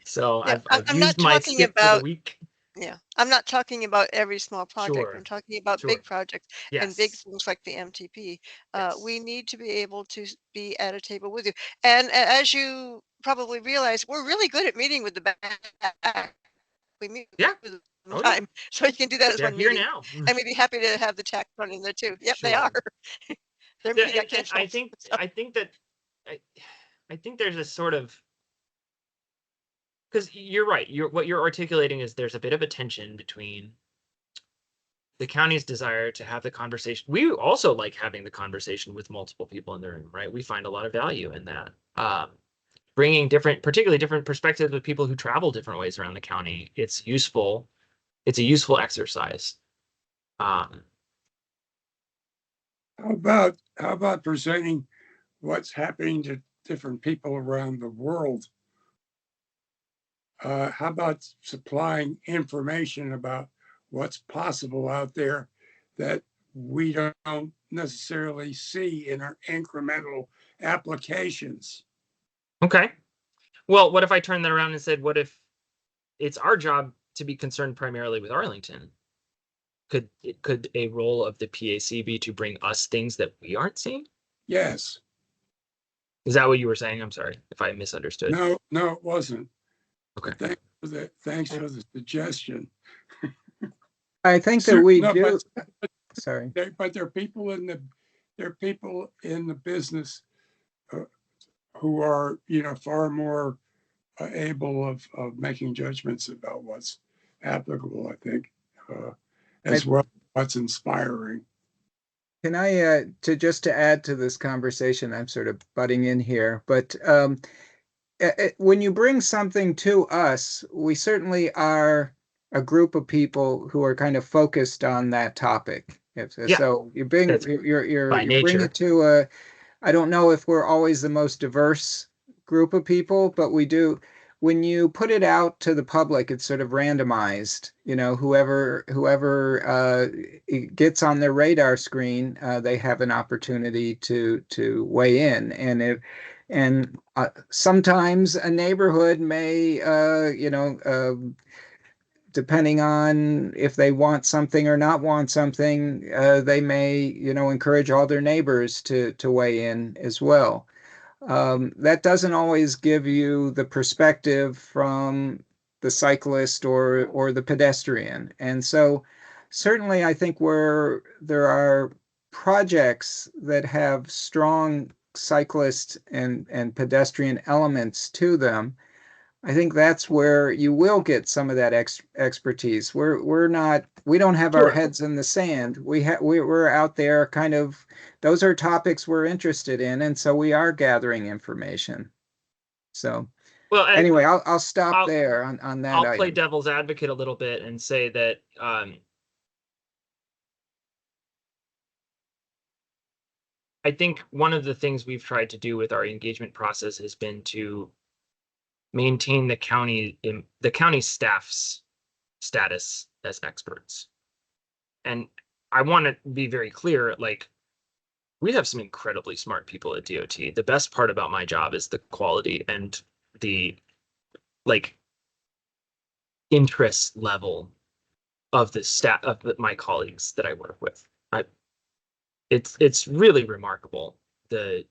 Speaker 12: So
Speaker 5: Yeah,
Speaker 12: I've
Speaker 5: I'm
Speaker 12: used
Speaker 5: not
Speaker 12: my
Speaker 5: talking
Speaker 12: skip for the
Speaker 5: about,
Speaker 12: week.
Speaker 5: yeah, I'm not talking about every small project.
Speaker 12: Sure,
Speaker 5: I'm talking about
Speaker 12: sure.
Speaker 5: big projects and big
Speaker 12: Yes.
Speaker 5: things like the MTP.
Speaker 12: Yes.
Speaker 5: We need to be able to be at a table with you. And as you probably realize, we're really good at meeting with the back. We meet
Speaker 12: Yeah.
Speaker 5: with them
Speaker 12: Oh, yeah.
Speaker 5: time, so you can do that as
Speaker 12: They're
Speaker 5: one
Speaker 12: here
Speaker 5: meeting.
Speaker 12: now.
Speaker 5: And we'd be happy to have the tech run in there too. Yep, they
Speaker 12: Sure.
Speaker 5: are. Their
Speaker 12: Yeah,
Speaker 5: meeting got
Speaker 12: and
Speaker 5: canceled.
Speaker 12: I think there's a sort of, because you're right. What you're articulating is there's a bit of a tension between the county's desire to have the conversation. We also like having the conversation with multiple people in the room, right? We find a lot of value in that. Bringing particularly different perspectives of people who travel different ways around the county. It's useful. It's a useful exercise.
Speaker 9: How about presenting what's happening to different people around the world? How about supplying information about what's possible out there that we don't necessarily see in our incremental applications?
Speaker 12: Okay. Well, what if I turned that around and said, what if it's our job to be concerned primarily with Arlington? Could a role of the PAC be to bring us things that we aren't seeing?
Speaker 9: Yes.
Speaker 12: Is that what you were saying? I'm sorry if I misunderstood.
Speaker 9: No, it wasn't.
Speaker 12: Okay.
Speaker 9: Thanks for the suggestion.
Speaker 2: I think that we
Speaker 9: No,
Speaker 2: do. Sorry.
Speaker 9: But there are people in the business who are far more able of making judgments about what's applicable, I think, as well as what's inspiring.
Speaker 2: Can I, to add to this conversation, I'm sort of butting in here, but when you bring something to us, we certainly are a group of people who are kind of focused on that topic. So you bring you bring it to I don't know if we're always the most diverse group of people, but we do. When you put it out to the public, it's sort of randomized. Whoever gets on their radar screen, they have an opportunity to weigh in. And sometimes a neighborhood may, depending on if they want something or not want something, they may, encourage all their neighbors to weigh in as well. That doesn't always give you the perspective from the cyclist or the pedestrian. And so certainly I think where there are projects that have strong cyclist and pedestrian elements to them, I think that's where you will get some of that expertise. We don't have our
Speaker 12: Sure.
Speaker 2: heads in the sand. We're out there kind of, those are topics we're interested in. And so we are gathering information. So
Speaker 12: Well,
Speaker 2: anyway, I'll stop
Speaker 12: I'll-
Speaker 2: there on that
Speaker 12: I'll play
Speaker 2: item.
Speaker 12: devil's advocate a little bit and say that I think one of the things we've tried to do with our engagement process has been to maintain the county staff's status as experts. And I want to be very clear, like, we have some incredibly smart people at DOT. The best part about my job is the quality and the like interest level of the staff of my colleagues that I work with. It's really remarkable the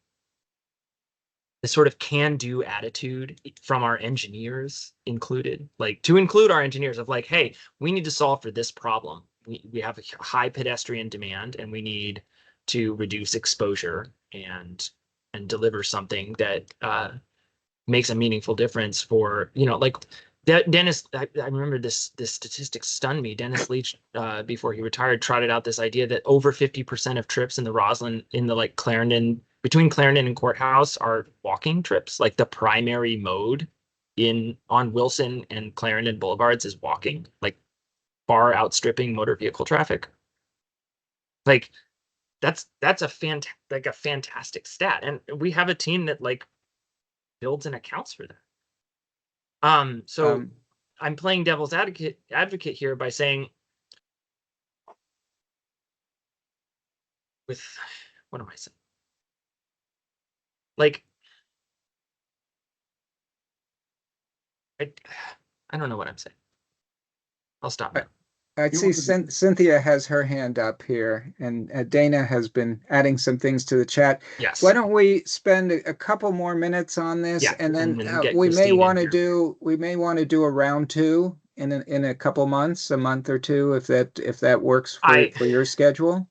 Speaker 12: sort of can-do attitude from our engineers included, like to include our engineers of like, hey, we need to solve for this problem. We have a high pedestrian demand and we need to reduce exposure and deliver something that makes a meaningful difference for, like Dennis, I remember this statistic stunned me. Dennis Leach, before he retired, trotted out this idea that over 50% of trips in the Roslyn, in the like Clarendon, between Clarendon and Courthouse are walking trips. Like the primary mode on Wilson and Clarendon Boulevards is walking, like far outstripping motor vehicle traffic. Like that's a fantastic stat. And we have a team that like builds and accounts for that. So I'm playing devil's advocate here by saying, what am I saying? Like, I don't know what I'm saying. I'll stop now.
Speaker 2: I see Cynthia has her hand up here, and Dana has been adding some things to the chat.
Speaker 12: Yes.
Speaker 2: Why don't we spend a couple more minutes on this,
Speaker 12: Yeah,
Speaker 2: and then
Speaker 12: get
Speaker 2: we may
Speaker 12: Christine
Speaker 2: want
Speaker 12: in
Speaker 2: to
Speaker 12: here.
Speaker 2: do a round two in a couple months, a month or two, if that works for your schedule.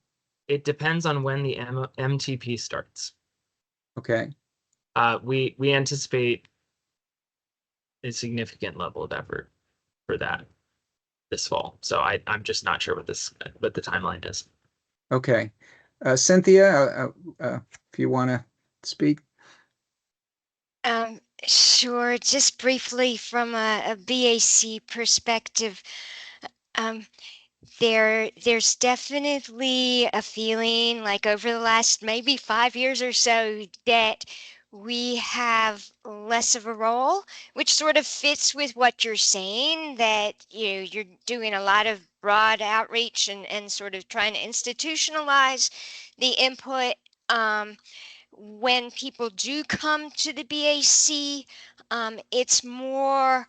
Speaker 12: It depends on when the MTP starts.
Speaker 2: Okay.
Speaker 12: We anticipate a significant level of effort for that this fall. So I'm just not sure what the timeline is.
Speaker 2: Okay. Cynthia, if you want to speak.
Speaker 7: Sure. Just briefly from a BAC perspective, there's definitely a feeling like over the last maybe 5 years or so that we have less of a role, which sort of fits with what you're saying, that you're doing a lot of broad outreach and sort of trying to institutionalize the input. When people do come to the BAC, it's more,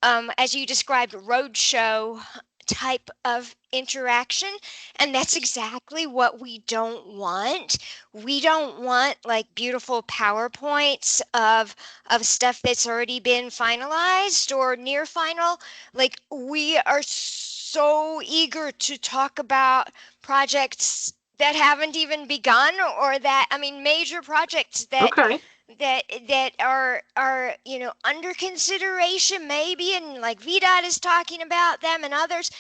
Speaker 7: as you described, roadshow type of interaction, and that's exactly what we don't want. We don't want like beautiful PowerPoints of stuff that's already been finalized or near final. Like, we are so eager to talk about projects that haven't even begun, or that, I mean, major projects that are under consideration maybe, and like VDOT is talking about them and others,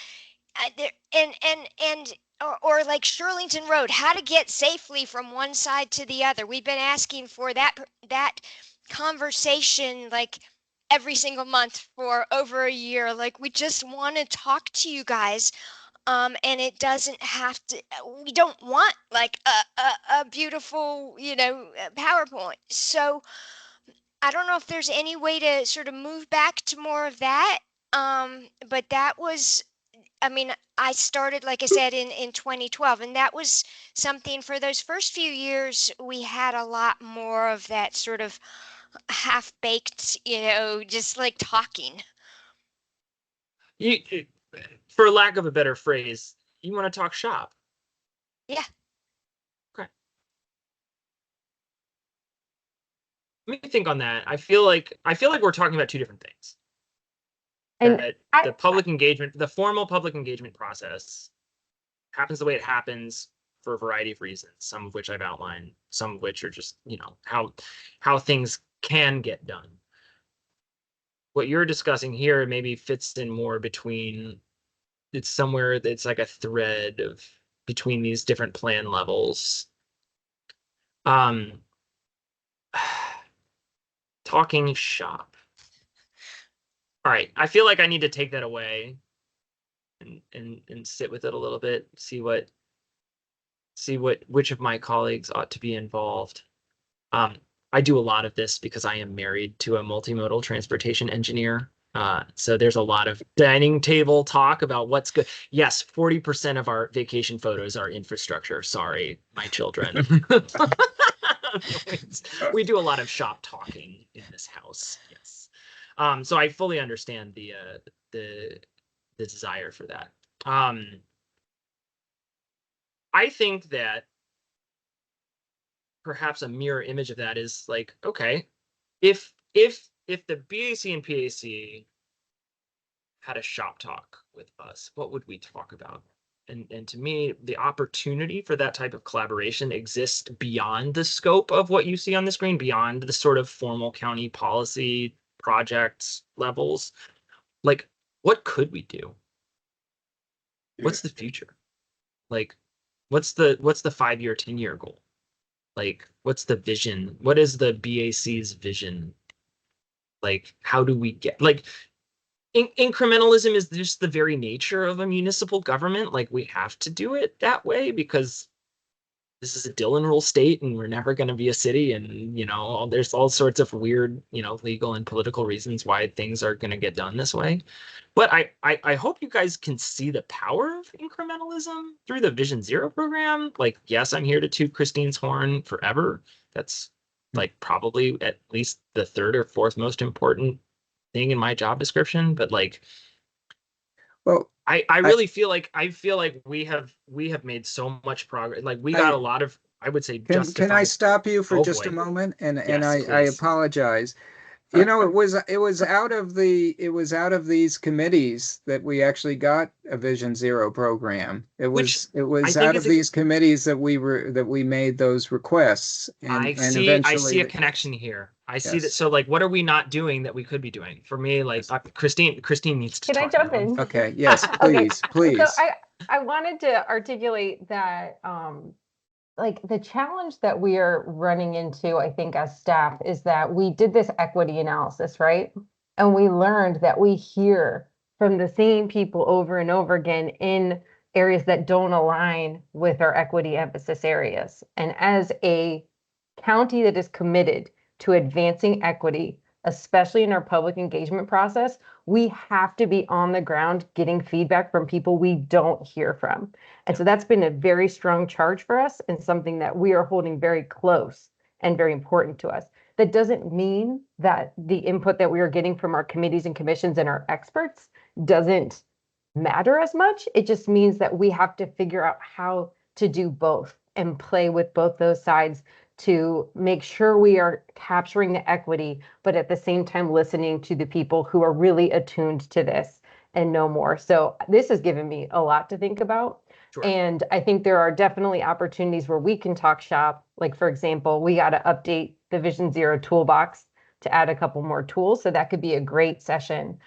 Speaker 7: or like Shirlington Road, how to get safely from one side to the other. We've been asking for that conversation like every single month for over a year. Like, we just want to talk to you guys. And it doesn't have to, we don't want like a beautiful, PowerPoint. So I don't know if there's any way to sort of move back to more of that. But that was, I mean, I started, like I said, in 2012, and that was something for those first few years. We had a lot more of that sort of half-baked, just like talking.
Speaker 12: For lack of a better phrase, you want to talk shop.
Speaker 7: Yeah.
Speaker 12: Okay. Let me think on that. I feel like we're talking about two different things. And the public engagement, the formal public engagement process happens the way it happens for a variety of reasons, some of which I've outlined, some of which are just, how things can get done. what you're discussing here maybe fits in more between, it's somewhere that's like a thread of between these different plan levels. Talking shop. All right, I feel like I need to take that away and sit with it a little bit, see which of my colleagues ought to be involved. I do a lot of this because I am married to a multimodal transportation engineer. So there's a lot of dining table talk about what's good. Yes, 40% of our vacation photos are infrastructure. Sorry, my children. We do a lot of shop talking in this house. Yes. So I fully understand the desire for that. I think that perhaps a mirror image of that is like, okay, if the BAC and PAC had a shop talk with us, what would we talk about? And to me, the opportunity for that type of collaboration exists beyond the scope of what you see on the screen, beyond the sort of formal county policy projects levels. Like, what could we do? What's the future? Like, what's the 5-year, 10-year goal? Like, what's the vision? What is the BAC's vision? Like, how do we get, like, incrementalism is just the very nature of a municipal government. Like, we have to do it that way because this is a Dillon rule state and we're never going to be a city. And, there's all sorts of weird, legal and political reasons why things are going to get done this way. But I hope you guys can see the power of incrementalism through the Vision Zero program. Like, yes, I'm here to toot Christine's horn forever. That's like probably at least the third or fourth most important thing in my job description. But like,
Speaker 2: Well,
Speaker 12: I really feel like we have made so much progress. Like, we got a lot of, I would say,
Speaker 2: can I
Speaker 12: justified.
Speaker 2: stop you for
Speaker 12: Oh,
Speaker 2: just a
Speaker 12: boy.
Speaker 2: moment? And
Speaker 12: Yes,
Speaker 2: I
Speaker 12: please.
Speaker 2: apologize. It was out of these committees that we actually got a Vision Zero program. It was
Speaker 12: think
Speaker 2: out
Speaker 12: is
Speaker 2: of these committees that we made those requests, and
Speaker 12: I see
Speaker 2: eventually
Speaker 12: a connection here. I see that.
Speaker 2: Yes.
Speaker 12: So like, what are we not doing that we could be doing? For me, like, Christine needs to
Speaker 13: Can I
Speaker 12: talk
Speaker 13: jump
Speaker 12: now.
Speaker 13: in?
Speaker 2: Okay. Yes,
Speaker 13: Okay.
Speaker 2: please.
Speaker 13: So I wanted to articulate that like the challenge that we are running into, I think, as staff is that we did this equity analysis, right? And we learned that we hear from the same people over and over again in areas that don't align with our equity emphasis areas. And as a county that is committed to advancing equity, especially in our public engagement process, we have to be on the ground getting feedback from people we don't hear from. And so that's been a very strong charge for us and something that we are holding very close and very important to us. That doesn't mean that the input that we are getting from our committees and commissions and our experts doesn't matter as much. It just means that we have to figure out how to do both and play with both those sides to make sure we are capturing the equity, but at the same time listening to the people who are really attuned to this and know more. So this has given me a lot to think about.
Speaker 12: Sure.
Speaker 13: And I think there are definitely opportunities where we can talk shop. Like, for example, we got to update the Vision Zero toolbox to add a couple more tools. So that could be a great session.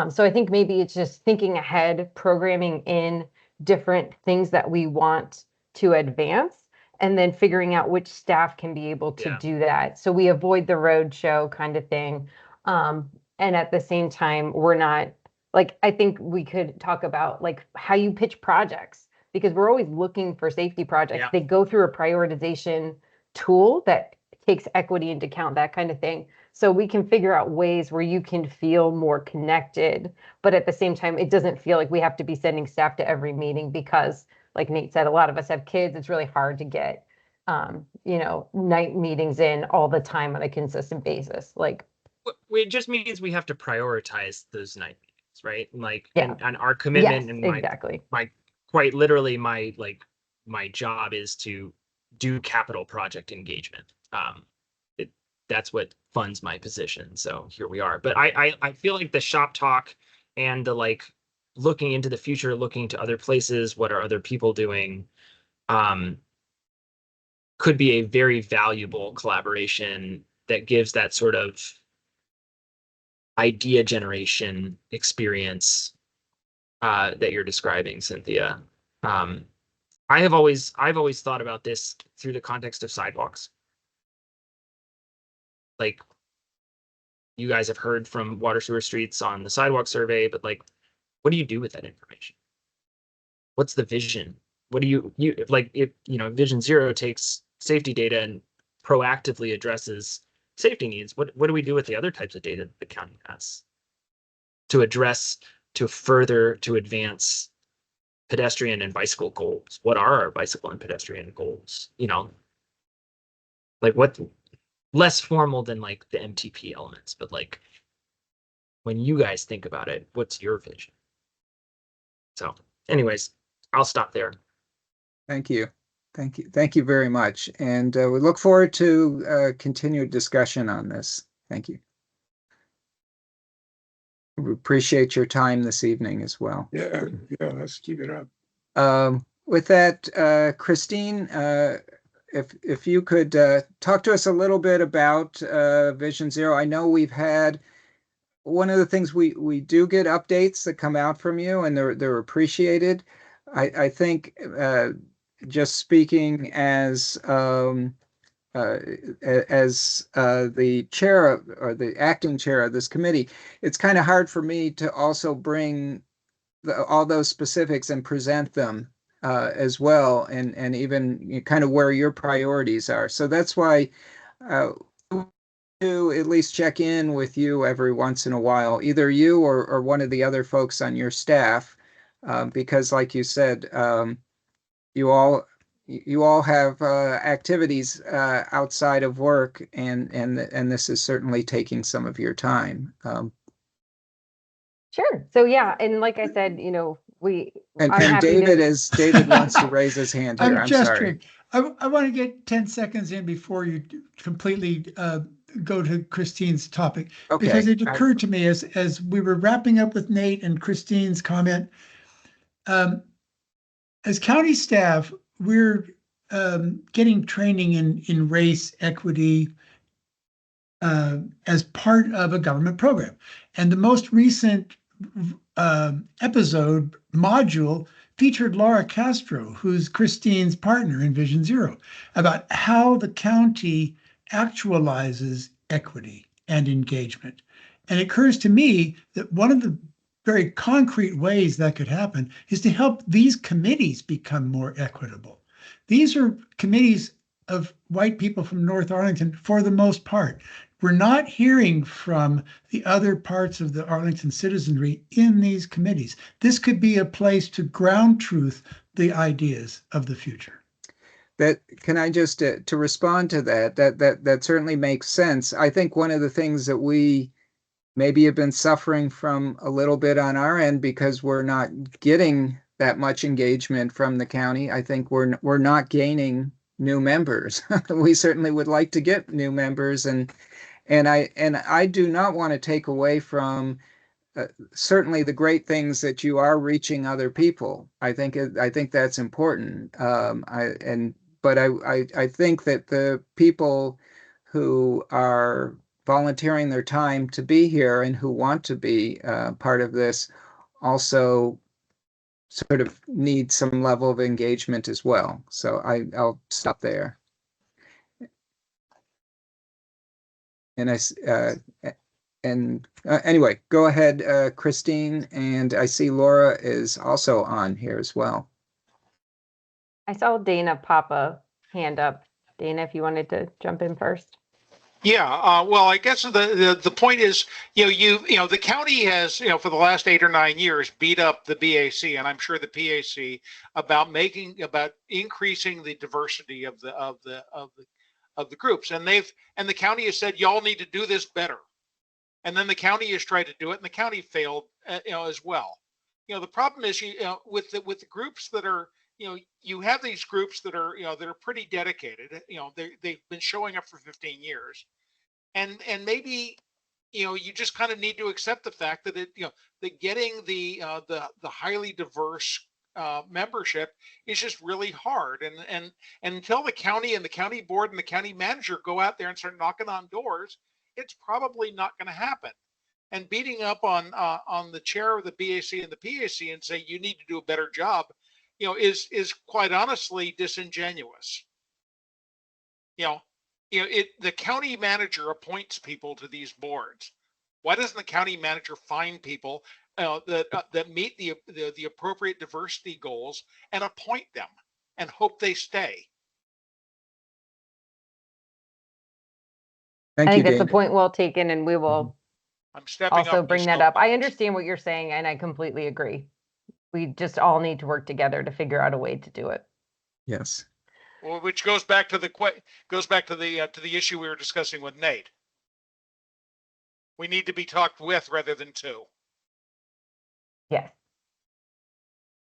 Speaker 13: So I think maybe it's just thinking ahead, programming in different things that we want to advance, and then figuring out which staff can be able to do that. So we avoid the road show kind of thing. And at the same time, we're not, like, I think we could talk about like how you pitch projects, because we're always looking for safety projects.
Speaker 12: Yeah.
Speaker 13: They go through a prioritization tool that takes equity into account, that kind of thing. So we can figure out ways where you can feel more connected, but at the same time, it doesn't feel like we have to be sending staff to every meeting because, like Nate said, a lot of us have kids. It's really hard to get, night meetings in all the time on a consistent basis. Like,
Speaker 12: It just means we have to prioritize those night meetings, right? Like,
Speaker 13: Yeah.
Speaker 12: and our commitment
Speaker 13: yes,
Speaker 12: and
Speaker 13: exactly.
Speaker 12: my quite literally my job is to do capital project engagement. That's what funds my position. So here we are. But I feel like the shop talk and the like looking into the future, looking to other places, what are other people doing, could be a very valuable collaboration that gives that sort of idea generation experience that you're describing, Cynthia. I've always thought about this through the context of sidewalks. Like, you guys have heard from Water Sewer Streets on the sidewalk survey, but like, what do you do with that information? What's the vision? What do you like? If Vision Zero takes safety data and proactively addresses safety needs, what do we do with the other types of data that the county has to address, to advance pedestrian and bicycle goals? What are our bicycle and pedestrian goals? Like, what, less formal than like the MTP elements, but like, when you guys think about it, what's your vision? So anyways, I'll stop there.
Speaker 2: Thank you. Thank you very much. And we look forward to continued discussion on this. Thank you. We appreciate your time this evening as well.
Speaker 14: Yeah, let's keep it up.
Speaker 2: With that, Christine, if you could talk to us a little bit about Vision Zero. I know we've had one of the things we do get updates that come out from you, and they're appreciated. I think just speaking as the chair or the acting chair of this committee, it's kind of hard for me to also bring all those specifics and present them as well, and even kind of where your priorities are. So that's why to at least check in with you every once in a while, either you or one of the other folks on your staff, because like you said, you all have activities outside of work, and this is certainly taking some of your time.
Speaker 13: Sure. So yeah, and like I said,
Speaker 2: And David wants to raise his hand here. I'm sorry.
Speaker 1: I want to get 10 seconds in before you completely go to Christine's topic,
Speaker 2: Okay.
Speaker 1: Because it occurred to me as we were wrapping up with Nate and Christine's comment, as county staff, we're getting training in race equity as part of a government program. And the most recent episode module featured Laura Castro, who's Christine's partner in Vision Zero, about how the county actualizes equity and engagement. And it occurs to me that one of the very concrete ways that could happen is to help these committees become more equitable. These are committees of white people from North Arlington for the most part. We're not hearing from the other parts of the Arlington citizenry in these committees. This could be a place to ground truth the ideas of the future.
Speaker 2: That can I just to respond to that certainly makes sense. I think one of the things that we maybe have been suffering from a little bit on our end, because we're not getting that much engagement from the county. I think we're not gaining new members. We certainly would like to get new members, and I do not want to take away from certainly the great things that you are reaching other people. I think that's important. But I think that the people who are volunteering their time to be here and who want to be part of this also sort of need some level of engagement as well. So I'll stop there. And anyway, go ahead, Christine. And I see Laura is also on here as well.
Speaker 13: I saw Dana pop a hand up. Dana, if you wanted to jump in first.
Speaker 4: Yeah, well, I guess the point is, the county has, for the last 8 or 9 years, beat up the BAC, and I'm sure the PAC about increasing the diversity of the groups, and the county has said, y'all need to do this better, and then the county has tried to do it, and the county failed, as well. The problem is, with the groups that are, you have these groups that are, that are pretty dedicated. They've been showing up for 15 years, and maybe, you just kind of need to accept the fact that that getting the highly diverse membership is just really hard, and until the county and the county board and the county manager go out there and start knocking on doors, it's probably not going to happen. and beating up on the chair of the BAC and the PAC and say you need to do a better job, is quite honestly disingenuous. The county manager appoints people to these boards. Why doesn't the county manager find people that meet the appropriate diversity goals and appoint them and hope they stay?
Speaker 2: Thank
Speaker 13: I
Speaker 2: you,
Speaker 13: think that's a
Speaker 2: David.
Speaker 13: point well taken, and we will
Speaker 4: I'm stepping
Speaker 13: also
Speaker 4: up.
Speaker 13: bring that up. I understand what you're saying, and I completely agree. We just all need to work together to figure out a way to do it.
Speaker 2: Yes.
Speaker 4: Well, which goes back to the issue we were discussing with Nate. We need to be talked with rather than to.
Speaker 13: Yes.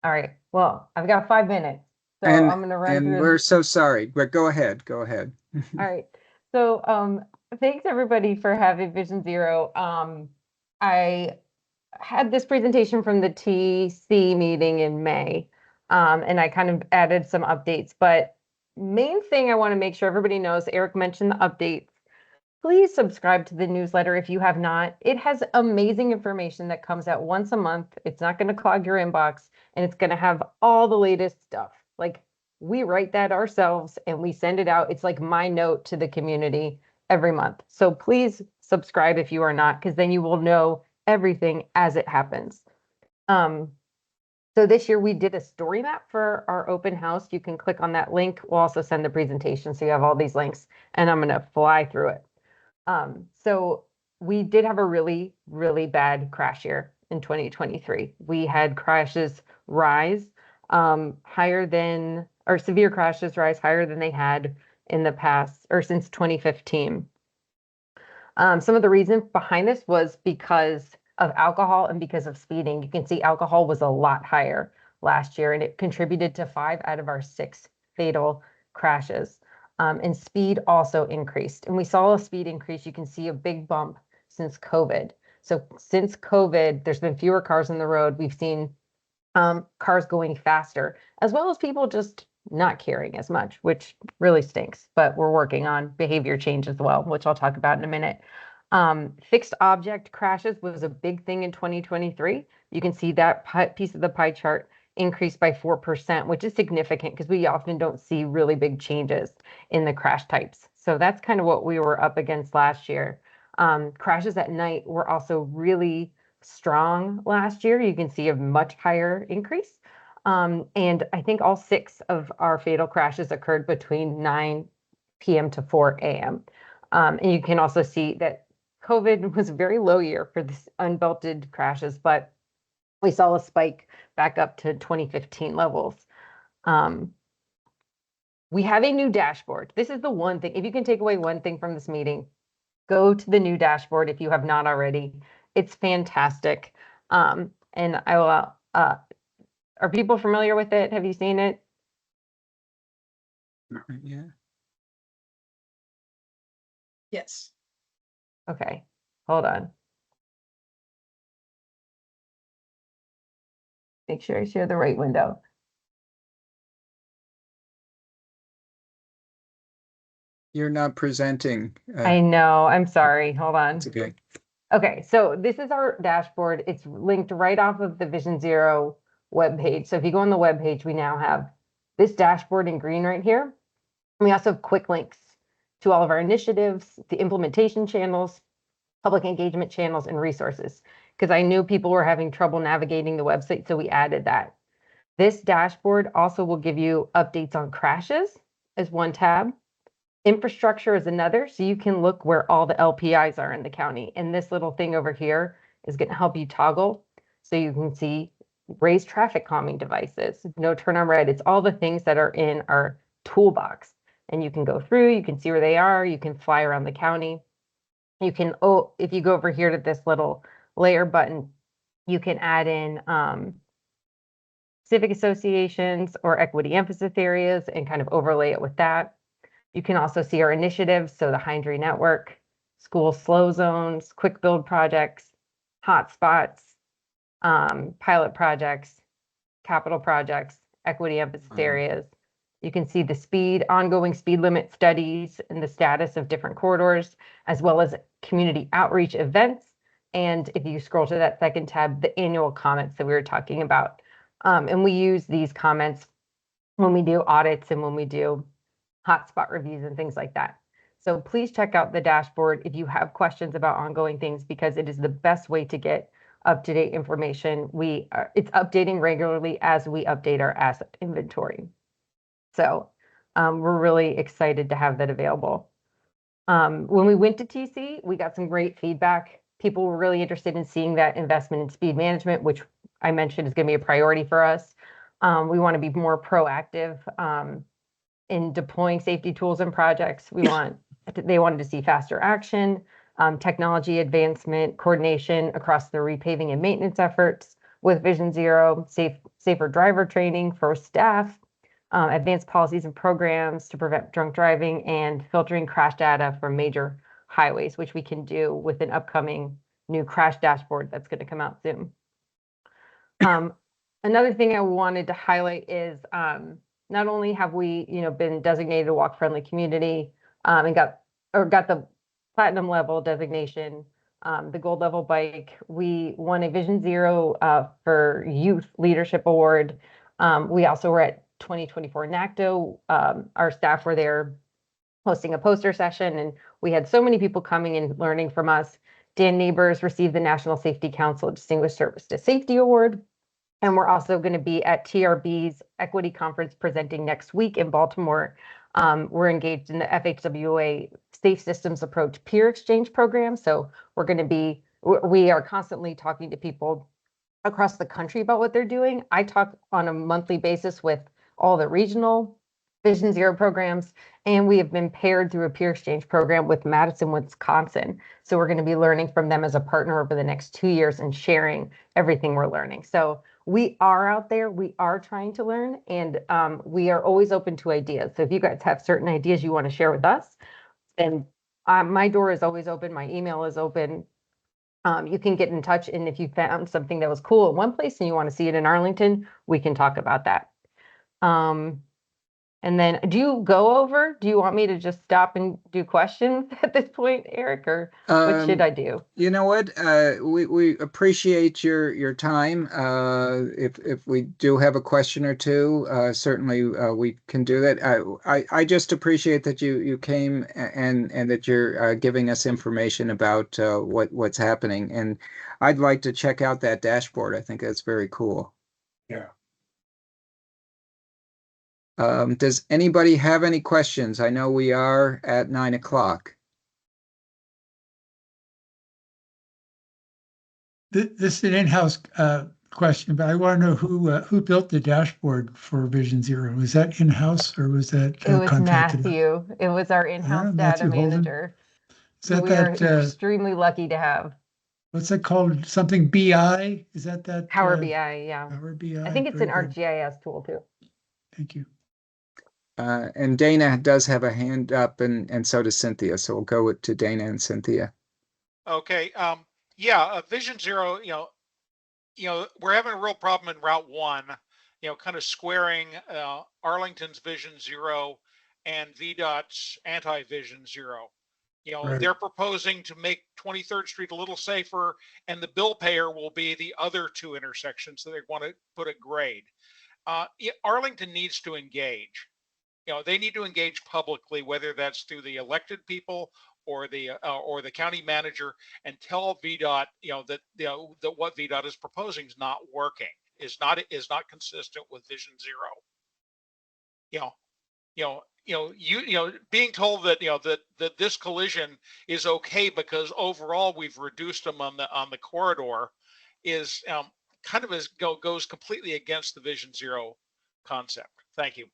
Speaker 13: All right. Well, I've got 5 minutes, so
Speaker 2: And
Speaker 13: I'm going to run
Speaker 2: and
Speaker 13: through.
Speaker 2: we're so sorry, but go ahead. Go ahead.
Speaker 13: All right. So, thanks everybody for having Vision Zero. I had this presentation from the TC meeting in May, and I kind of added some updates, but main thing I want to make sure everybody knows, Eric mentioned the updates. Please subscribe to the newsletter if you have not. It has amazing information that comes out once a month. It's not going to clog your inbox, and it's going to have all the latest stuff. Like, we write that ourselves and we send it out. It's like my note to the community every month. So please subscribe if you are not, because then you will know everything as it happens. So this year we did a story map for our open house. You can click on that link. We'll also send the presentation, so you have all these links, and I'm going to fly through it. So we did have a really, really bad crash year in 2023. We had crashes rise higher than, or severe crashes rise higher than they had in the past or since 2015. Some of the reason behind this was because of alcohol and because of speeding. You can see alcohol was a lot higher last year, and it contributed to 5 out of our 6 fatal crashes. And speed also increased. And we saw a speed increase. You can see a big bump since COVID. So since COVID, there's been fewer cars on the road. We've seen cars going faster, as well as people just not caring as much, which really stinks. But we're working on behavior change as well, which I'll talk about in a minute. Fixed object crashes was a big thing in 2023. You can see that piece of the pie chart increased by 4%, which is significant because we often don't see really big changes in the crash types. So that's kind of what we were up against last year. Crashes at night were also really strong last year. You can see a much higher increase. And I think all 6 of our fatal crashes occurred between 9 p.m. to 4 a.m. And you can also see that COVID was a very low year for this unbelted crashes, but we saw a spike back up to 2015 levels. We have a new dashboard. This is the one thing, if you can take away one thing from this meeting, go to the new dashboard if you have not already. It's fantastic. And I will, are people familiar with it? Have you seen it?
Speaker 2: Yeah.
Speaker 6: Yes.
Speaker 13: Okay, hold on. Make sure I share the right window.
Speaker 2: You're not presenting.
Speaker 13: I know, I'm sorry, hold on.
Speaker 2: It's okay.
Speaker 13: Okay, so this is our dashboard. It's linked right off of the Vision Zero webpage. So if you go on the webpage, we now have this dashboard in green right here. And we also have quick links to all of our initiatives, the implementation channels, public engagement channels, and resources, because I knew people were having trouble navigating the website, so we added that. This dashboard also will give you updates on crashes as one tab. Infrastructure is another, so you can look where all the LPIs are in the county. And this little thing over here is going to help you toggle, so you can see raised traffic calming devices, no turn on red. It's all the things that are in our toolbox. And you can go through, you can see where they are, you can fly around the county. You can, if you go over here to this little layer button, you can add in civic associations or equity emphasis areas and kind of overlay it with that. You can also see our initiatives, so the Hindry Network, school slow zones, quick build projects, hotspots, pilot projects, capital projects, equity emphasis areas. You can see the speed, ongoing speed limit studies and the status of different corridors, as well as community outreach events And if you scroll to that second tab, the annual comments that we were talking about. And we use these comments when we do audits and when we do hotspot reviews and things like that. So please check out the dashboard if you have questions about ongoing things, because it is the best way to get up-to-date information. It's updating regularly as we update our asset inventory. So we're really excited to have that available. When we went to TC, we got some great feedback. People were really interested in seeing that investment in speed management, which I mentioned is going to be a priority for us. We want to be more proactive in deploying safety tools and projects. They wanted to see faster action, technology advancement, coordination across the repaving and maintenance efforts with Vision Zero, safer driver training for staff, advanced policies and programs to prevent drunk driving, and filtering crash data from major highways, which we can do with an upcoming new crash dashboard that's going to come out soon. Another thing I wanted to highlight is not only have we, been designated a walk-friendly community and got the platinum level designation, the gold level bike. We won a Vision Zero for Youth Leadership Award. We also were at 2024 NACTO. Our staff were there hosting a poster session, and we had so many people coming and learning from us. Dan Neighbors received the National Safety Council Distinguished Service to Safety Award. And we're also going to be at TRB's Equity Conference presenting next week in Baltimore. We're engaged in the FHWA Safe Systems Approach Peer Exchange Program. So we are constantly talking to people across the country about what they're doing. I talk on a monthly basis with all the regional Vision Zero programs, and we have been paired through a peer exchange program with Madison, Wisconsin. So we're going to be learning from them as a partner over the next 2 years and sharing everything we're learning. So we are out there, we are trying to learn, and we are always open to ideas. So if you guys have certain ideas you want to share with us, then my door is always open, my email is open. You can get in touch, and if you found something that was cool in one place and you want to see it in Arlington, we can talk about that. And then do you want me to just stop and do questions at this point, Eric, or what should I do?
Speaker 2: You know what? We appreciate your time. If we do have a question or two, certainly we can do that. I just appreciate that you came and that you're giving us information about what's happening. And I'd like to check out that dashboard. I think that's very cool.
Speaker 14: Yeah.
Speaker 2: Does anybody have any questions? I know we are at 9 o'clock.
Speaker 1: This is an in-house question, but I want to know who built the dashboard for Vision Zero. Was that in-house or was that
Speaker 13: It was
Speaker 1: contracted?
Speaker 13: Matthew. It was our in-house data
Speaker 1: Matthew Holden.
Speaker 13: manager.
Speaker 1: Is that
Speaker 13: We are extremely lucky to have.
Speaker 1: What's that called? Something BI? Is that
Speaker 13: Power BI, yeah.
Speaker 1: Power BI.
Speaker 13: I think it's
Speaker 1: Very
Speaker 13: an
Speaker 1: good.
Speaker 13: ArcGIS tool too.
Speaker 1: Thank you.
Speaker 2: And Dana does have a hand up, and so does Cynthia. So we'll go to Dana and Cynthia.
Speaker 4: Okay. Vision Zero, we're having a real problem in Route 1, kind of squaring Arlington's Vision Zero and VDOT's anti-Vision Zero.
Speaker 1: Right.
Speaker 4: They're proposing to make 23rd Street a little safer, and the bill payer will be the other two intersections that they want to put a grade. Arlington needs to engage. They need to engage publicly, whether that's through the elected people or the county manager, and tell VDOT, that what VDOT is proposing is not working, is not consistent with Vision Zero. Being told that that this collision is okay because overall we've reduced them on the corridor is kind of goes completely against the Vision Zero concept. Thank you.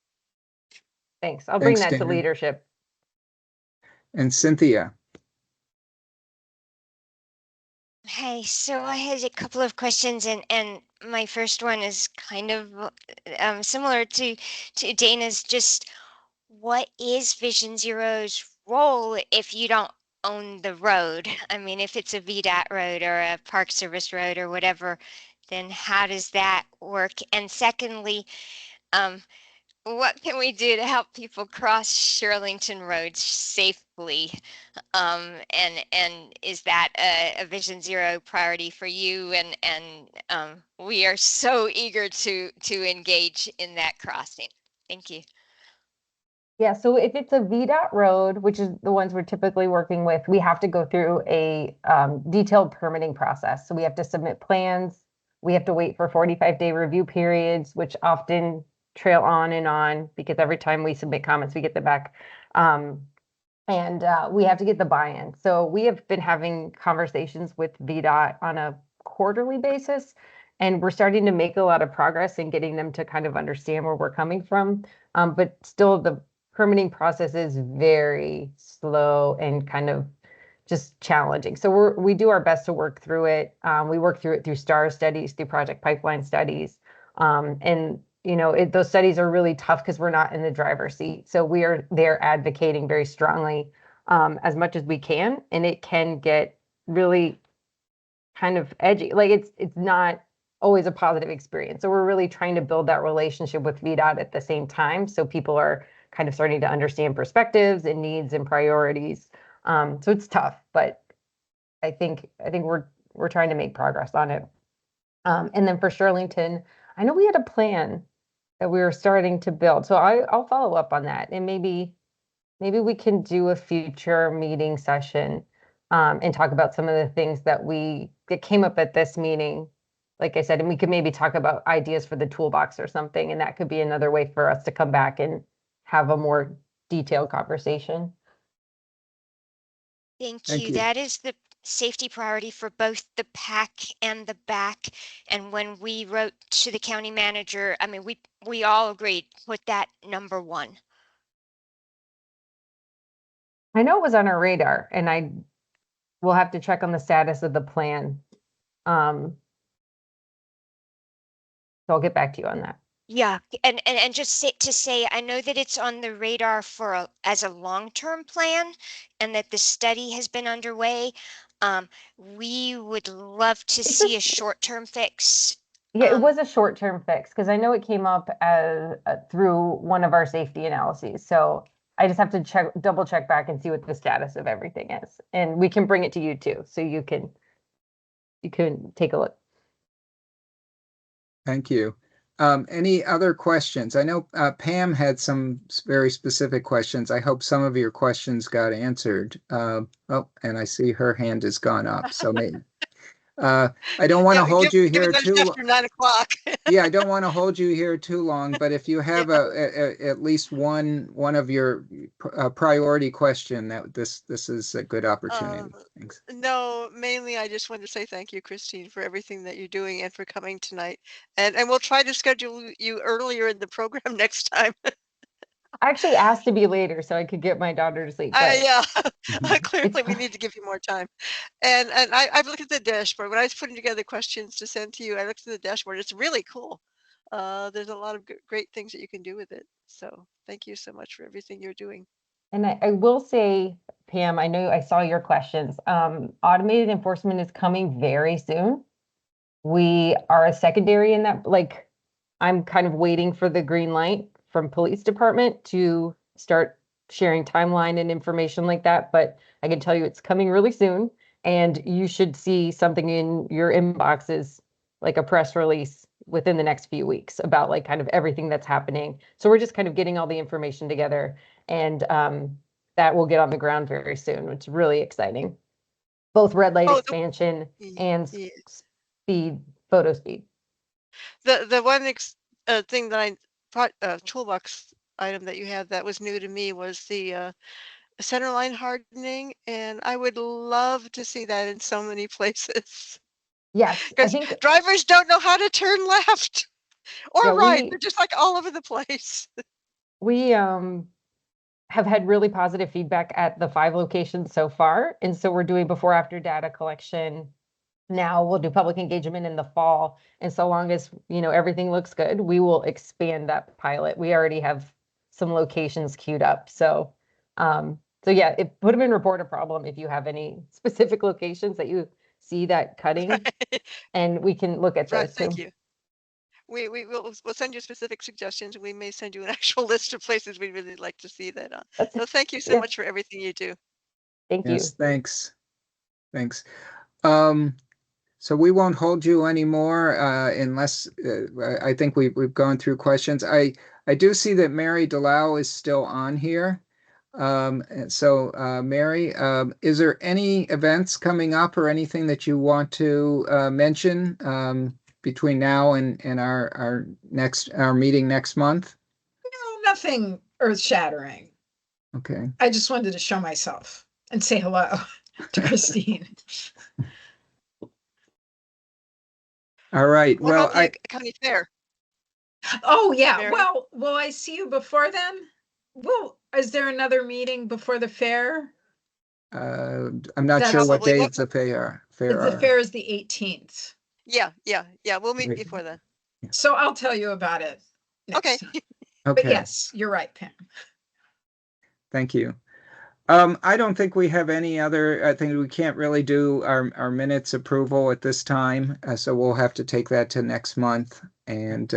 Speaker 13: Thanks. I'll bring that to
Speaker 2: Dana.
Speaker 13: leadership.
Speaker 2: And Cynthia.
Speaker 7: Hey, so I had a couple of questions, and my first one is kind of similar to Dana's. Just what is Vision Zero's role if you don't own the road? I mean, if it's a VDOT road or a Park Service road or whatever, then how does that work? And secondly, what can we do to help people cross Shirlington Road safely? And is that a Vision Zero priority for you? And we are so eager to engage in that crossing. Thank you.
Speaker 13: Yeah, so if it's a VDOT road, which is the ones we're typically working with, we have to go through a detailed permitting process. So we have to submit plans. We have to wait for 45-day review periods, which often trail on because every time we submit comments, we get them back. And we have to get the buy-in. So we have been having conversations with VDOT on a quarterly basis, and we're starting to make a lot of progress in getting them to kind of understand where we're coming from. But still, the permitting process is very slow and kind of just challenging. So we do our best to work through it. We work through it through STAR studies, through project pipeline studies. And those studies are really tough because we're not in the driver's seat. So we are there advocating very strongly as much as we can. And it can get really kind of edgy. Like it's not always a positive experience. So we're really trying to build that relationship with VDOT at the same time. So people are kind of starting to understand perspectives and needs and priorities. So it's tough, but I think we're trying to make progress on it. And then for Shirlington, I know we had a plan that we were starting to build. So I'll follow up on that, and maybe we can do a future meeting session and talk about some of the things that came up at this meeting. Like I said, and we could maybe talk about ideas for the toolbox or something, and that could be another way for us to come back and have a more detailed conversation.
Speaker 7: Thank
Speaker 2: Thank
Speaker 7: you.
Speaker 2: you.
Speaker 7: That is the safety priority for both the PAC and the BAC. And when we wrote to the county manager, I mean, we all agreed, put that number one.
Speaker 13: I know it was on our radar, and I will have to check on the status of the plan. So I'll get back to you on that.
Speaker 7: Yeah, and just to say, I know that it's on the radar as a long-term plan, and that the study has been underway. We would love to see a short-term fix.
Speaker 13: Yeah, it was a short-term fix because I know it came up as through one of our safety analyses. So I just have to double check back and see what the status of everything is, and we can bring it to you too, so you can take a look.
Speaker 2: Thank you. Any other questions? I know Pam had some very specific questions. I hope some of your questions got answered. Oh, and I see her hand has gone up. So maybe I don't want to hold you here too
Speaker 5: after 9 o'clock.
Speaker 2: Yeah, I don't want to hold you here too long, but if you have at least one of your priority question, that this is a good opportunity. Thanks.
Speaker 5: No, mainly I just wanted to say thank you, Christine, for everything that you're doing and for coming tonight. And we'll try to schedule you earlier in the program next time.
Speaker 13: I actually asked to be later so I could get my daughter to sleep.
Speaker 5: Yeah, clearly we need to give you more time. And I've looked at the dashboard. When I was putting together questions to send to you, I looked at the dashboard. It's really cool. There's a lot of great things that you can do with it. So thank you so much for everything you're doing.
Speaker 13: And I will say, Pam, I know I saw your questions. Automated enforcement is coming very soon. We are a secondary in that, like, I'm kind of waiting for the green light from police department to start sharing timeline and information like that. But I can tell you it's coming really soon, and you should see something in your inboxes, like a press release within the next few weeks about like kind of everything that's happening. So we're just kind of getting all the information together, and that will get on the ground very soon. It's really exciting. Both red light expansion and photo speed.
Speaker 5: The one thing that toolbox item that you had that was new to me was the centerline hardening, and I would love to see that in so many places.
Speaker 13: Yes,
Speaker 5: because drivers don't know how to turn left or right. They're just like all over the place.
Speaker 13: We have had really positive feedback at the 5 locations so far, and so we're doing before after data collection. Now we'll do public engagement in the fall, and so long as everything looks good, we will expand that pilot. We already have some locations queued up, so yeah, put them in report a problem if you have any specific locations that you see that cutting, and we can look at those too.
Speaker 5: Thank you. we'll send you specific suggestions. We may send you an actual list of places we'd really like to see that on. So thank you so
Speaker 13: yeah.
Speaker 5: much for everything you do.
Speaker 13: Thank you.
Speaker 2: Yes, thanks. Thanks. So we won't hold you anymore unless I think we've gone through questions. I do see that Mary Delau is still on here. So Mary, is there any events coming up or anything that you want to mention between now and our meeting next month?
Speaker 6: No, nothing earth-shattering.
Speaker 2: Okay.
Speaker 6: I just wanted to show myself and say hello to Christine.
Speaker 2: All right.
Speaker 5: What about the county fair?
Speaker 6: Oh yeah.
Speaker 5: Mary?
Speaker 6: Well, will I see you before then? Well, is there another meeting before the fair?
Speaker 2: I'm not
Speaker 6: That's
Speaker 2: sure what
Speaker 5: probably
Speaker 2: days the fair
Speaker 6: The
Speaker 2: are.
Speaker 6: fair is the 18th.
Speaker 5: Yeah. We'll meet
Speaker 2: Wait.
Speaker 5: before then.
Speaker 6: So I'll tell you about it next
Speaker 5: Okay.
Speaker 6: time.
Speaker 2: Okay.
Speaker 6: But yes, you're right, Pam.
Speaker 2: Thank you. I don't think we have any other, I think we can't really do our minutes approval at this time. So we'll have to take that to next month. And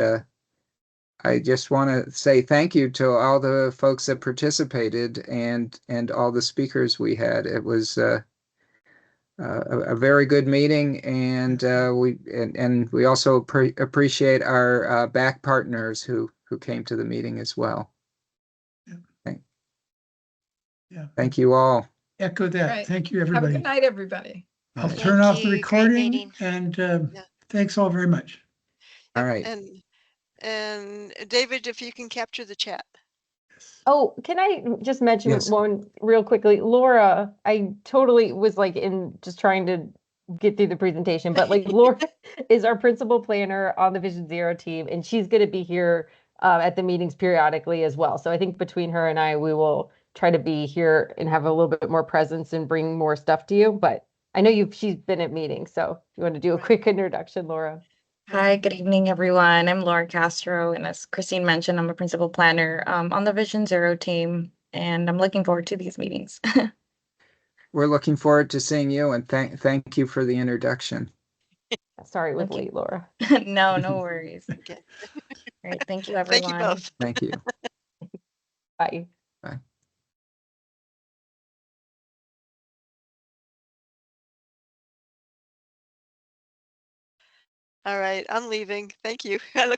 Speaker 2: I just want to say thank you to all the folks that participated and all the speakers we had. It was a very good meeting, and we also appreciate our back partners who came to the meeting as well.
Speaker 1: Yeah.
Speaker 2: Thank you all.
Speaker 1: Echo that.
Speaker 6: Right.
Speaker 1: Thank you,
Speaker 6: Have a
Speaker 1: everybody.
Speaker 6: good night, everybody.
Speaker 1: I'll
Speaker 2: Right.
Speaker 1: turn off the
Speaker 7: you. Great
Speaker 1: recording
Speaker 7: meeting.
Speaker 1: and thanks all very much.
Speaker 2: All right.
Speaker 5: And David, if you can capture the chat.
Speaker 13: Oh, can I just mention
Speaker 2: Yes.
Speaker 13: one real quickly? Laura, I totally was like just trying to get through the presentation, but like Laura is our principal planner on the Vision Zero team, and she's going to be here at the meetings periodically as well. So I think between her and I, we will try to be here and have a little bit more presence and bring more stuff to you. But I know she's been at meetings, so if you want to do a quick introduction, Laura.
Speaker 15: Hi, good evening, everyone. I'm Laura Castro, and as Christine mentioned, I'm a principal planner on the Vision Zero team, and I'm looking forward to these meetings.
Speaker 2: We're looking forward to seeing you, and thank you for the introduction.
Speaker 13: Sorry it was
Speaker 15: Thank you.
Speaker 13: late, Laura.
Speaker 15: No worries.
Speaker 5: Okay.
Speaker 15: All right, thank you, everyone.
Speaker 5: Thank you both.
Speaker 2: Thank you.
Speaker 13: Bye.
Speaker 2: Bye.
Speaker 5: All right, I'm leaving. Thank you. I look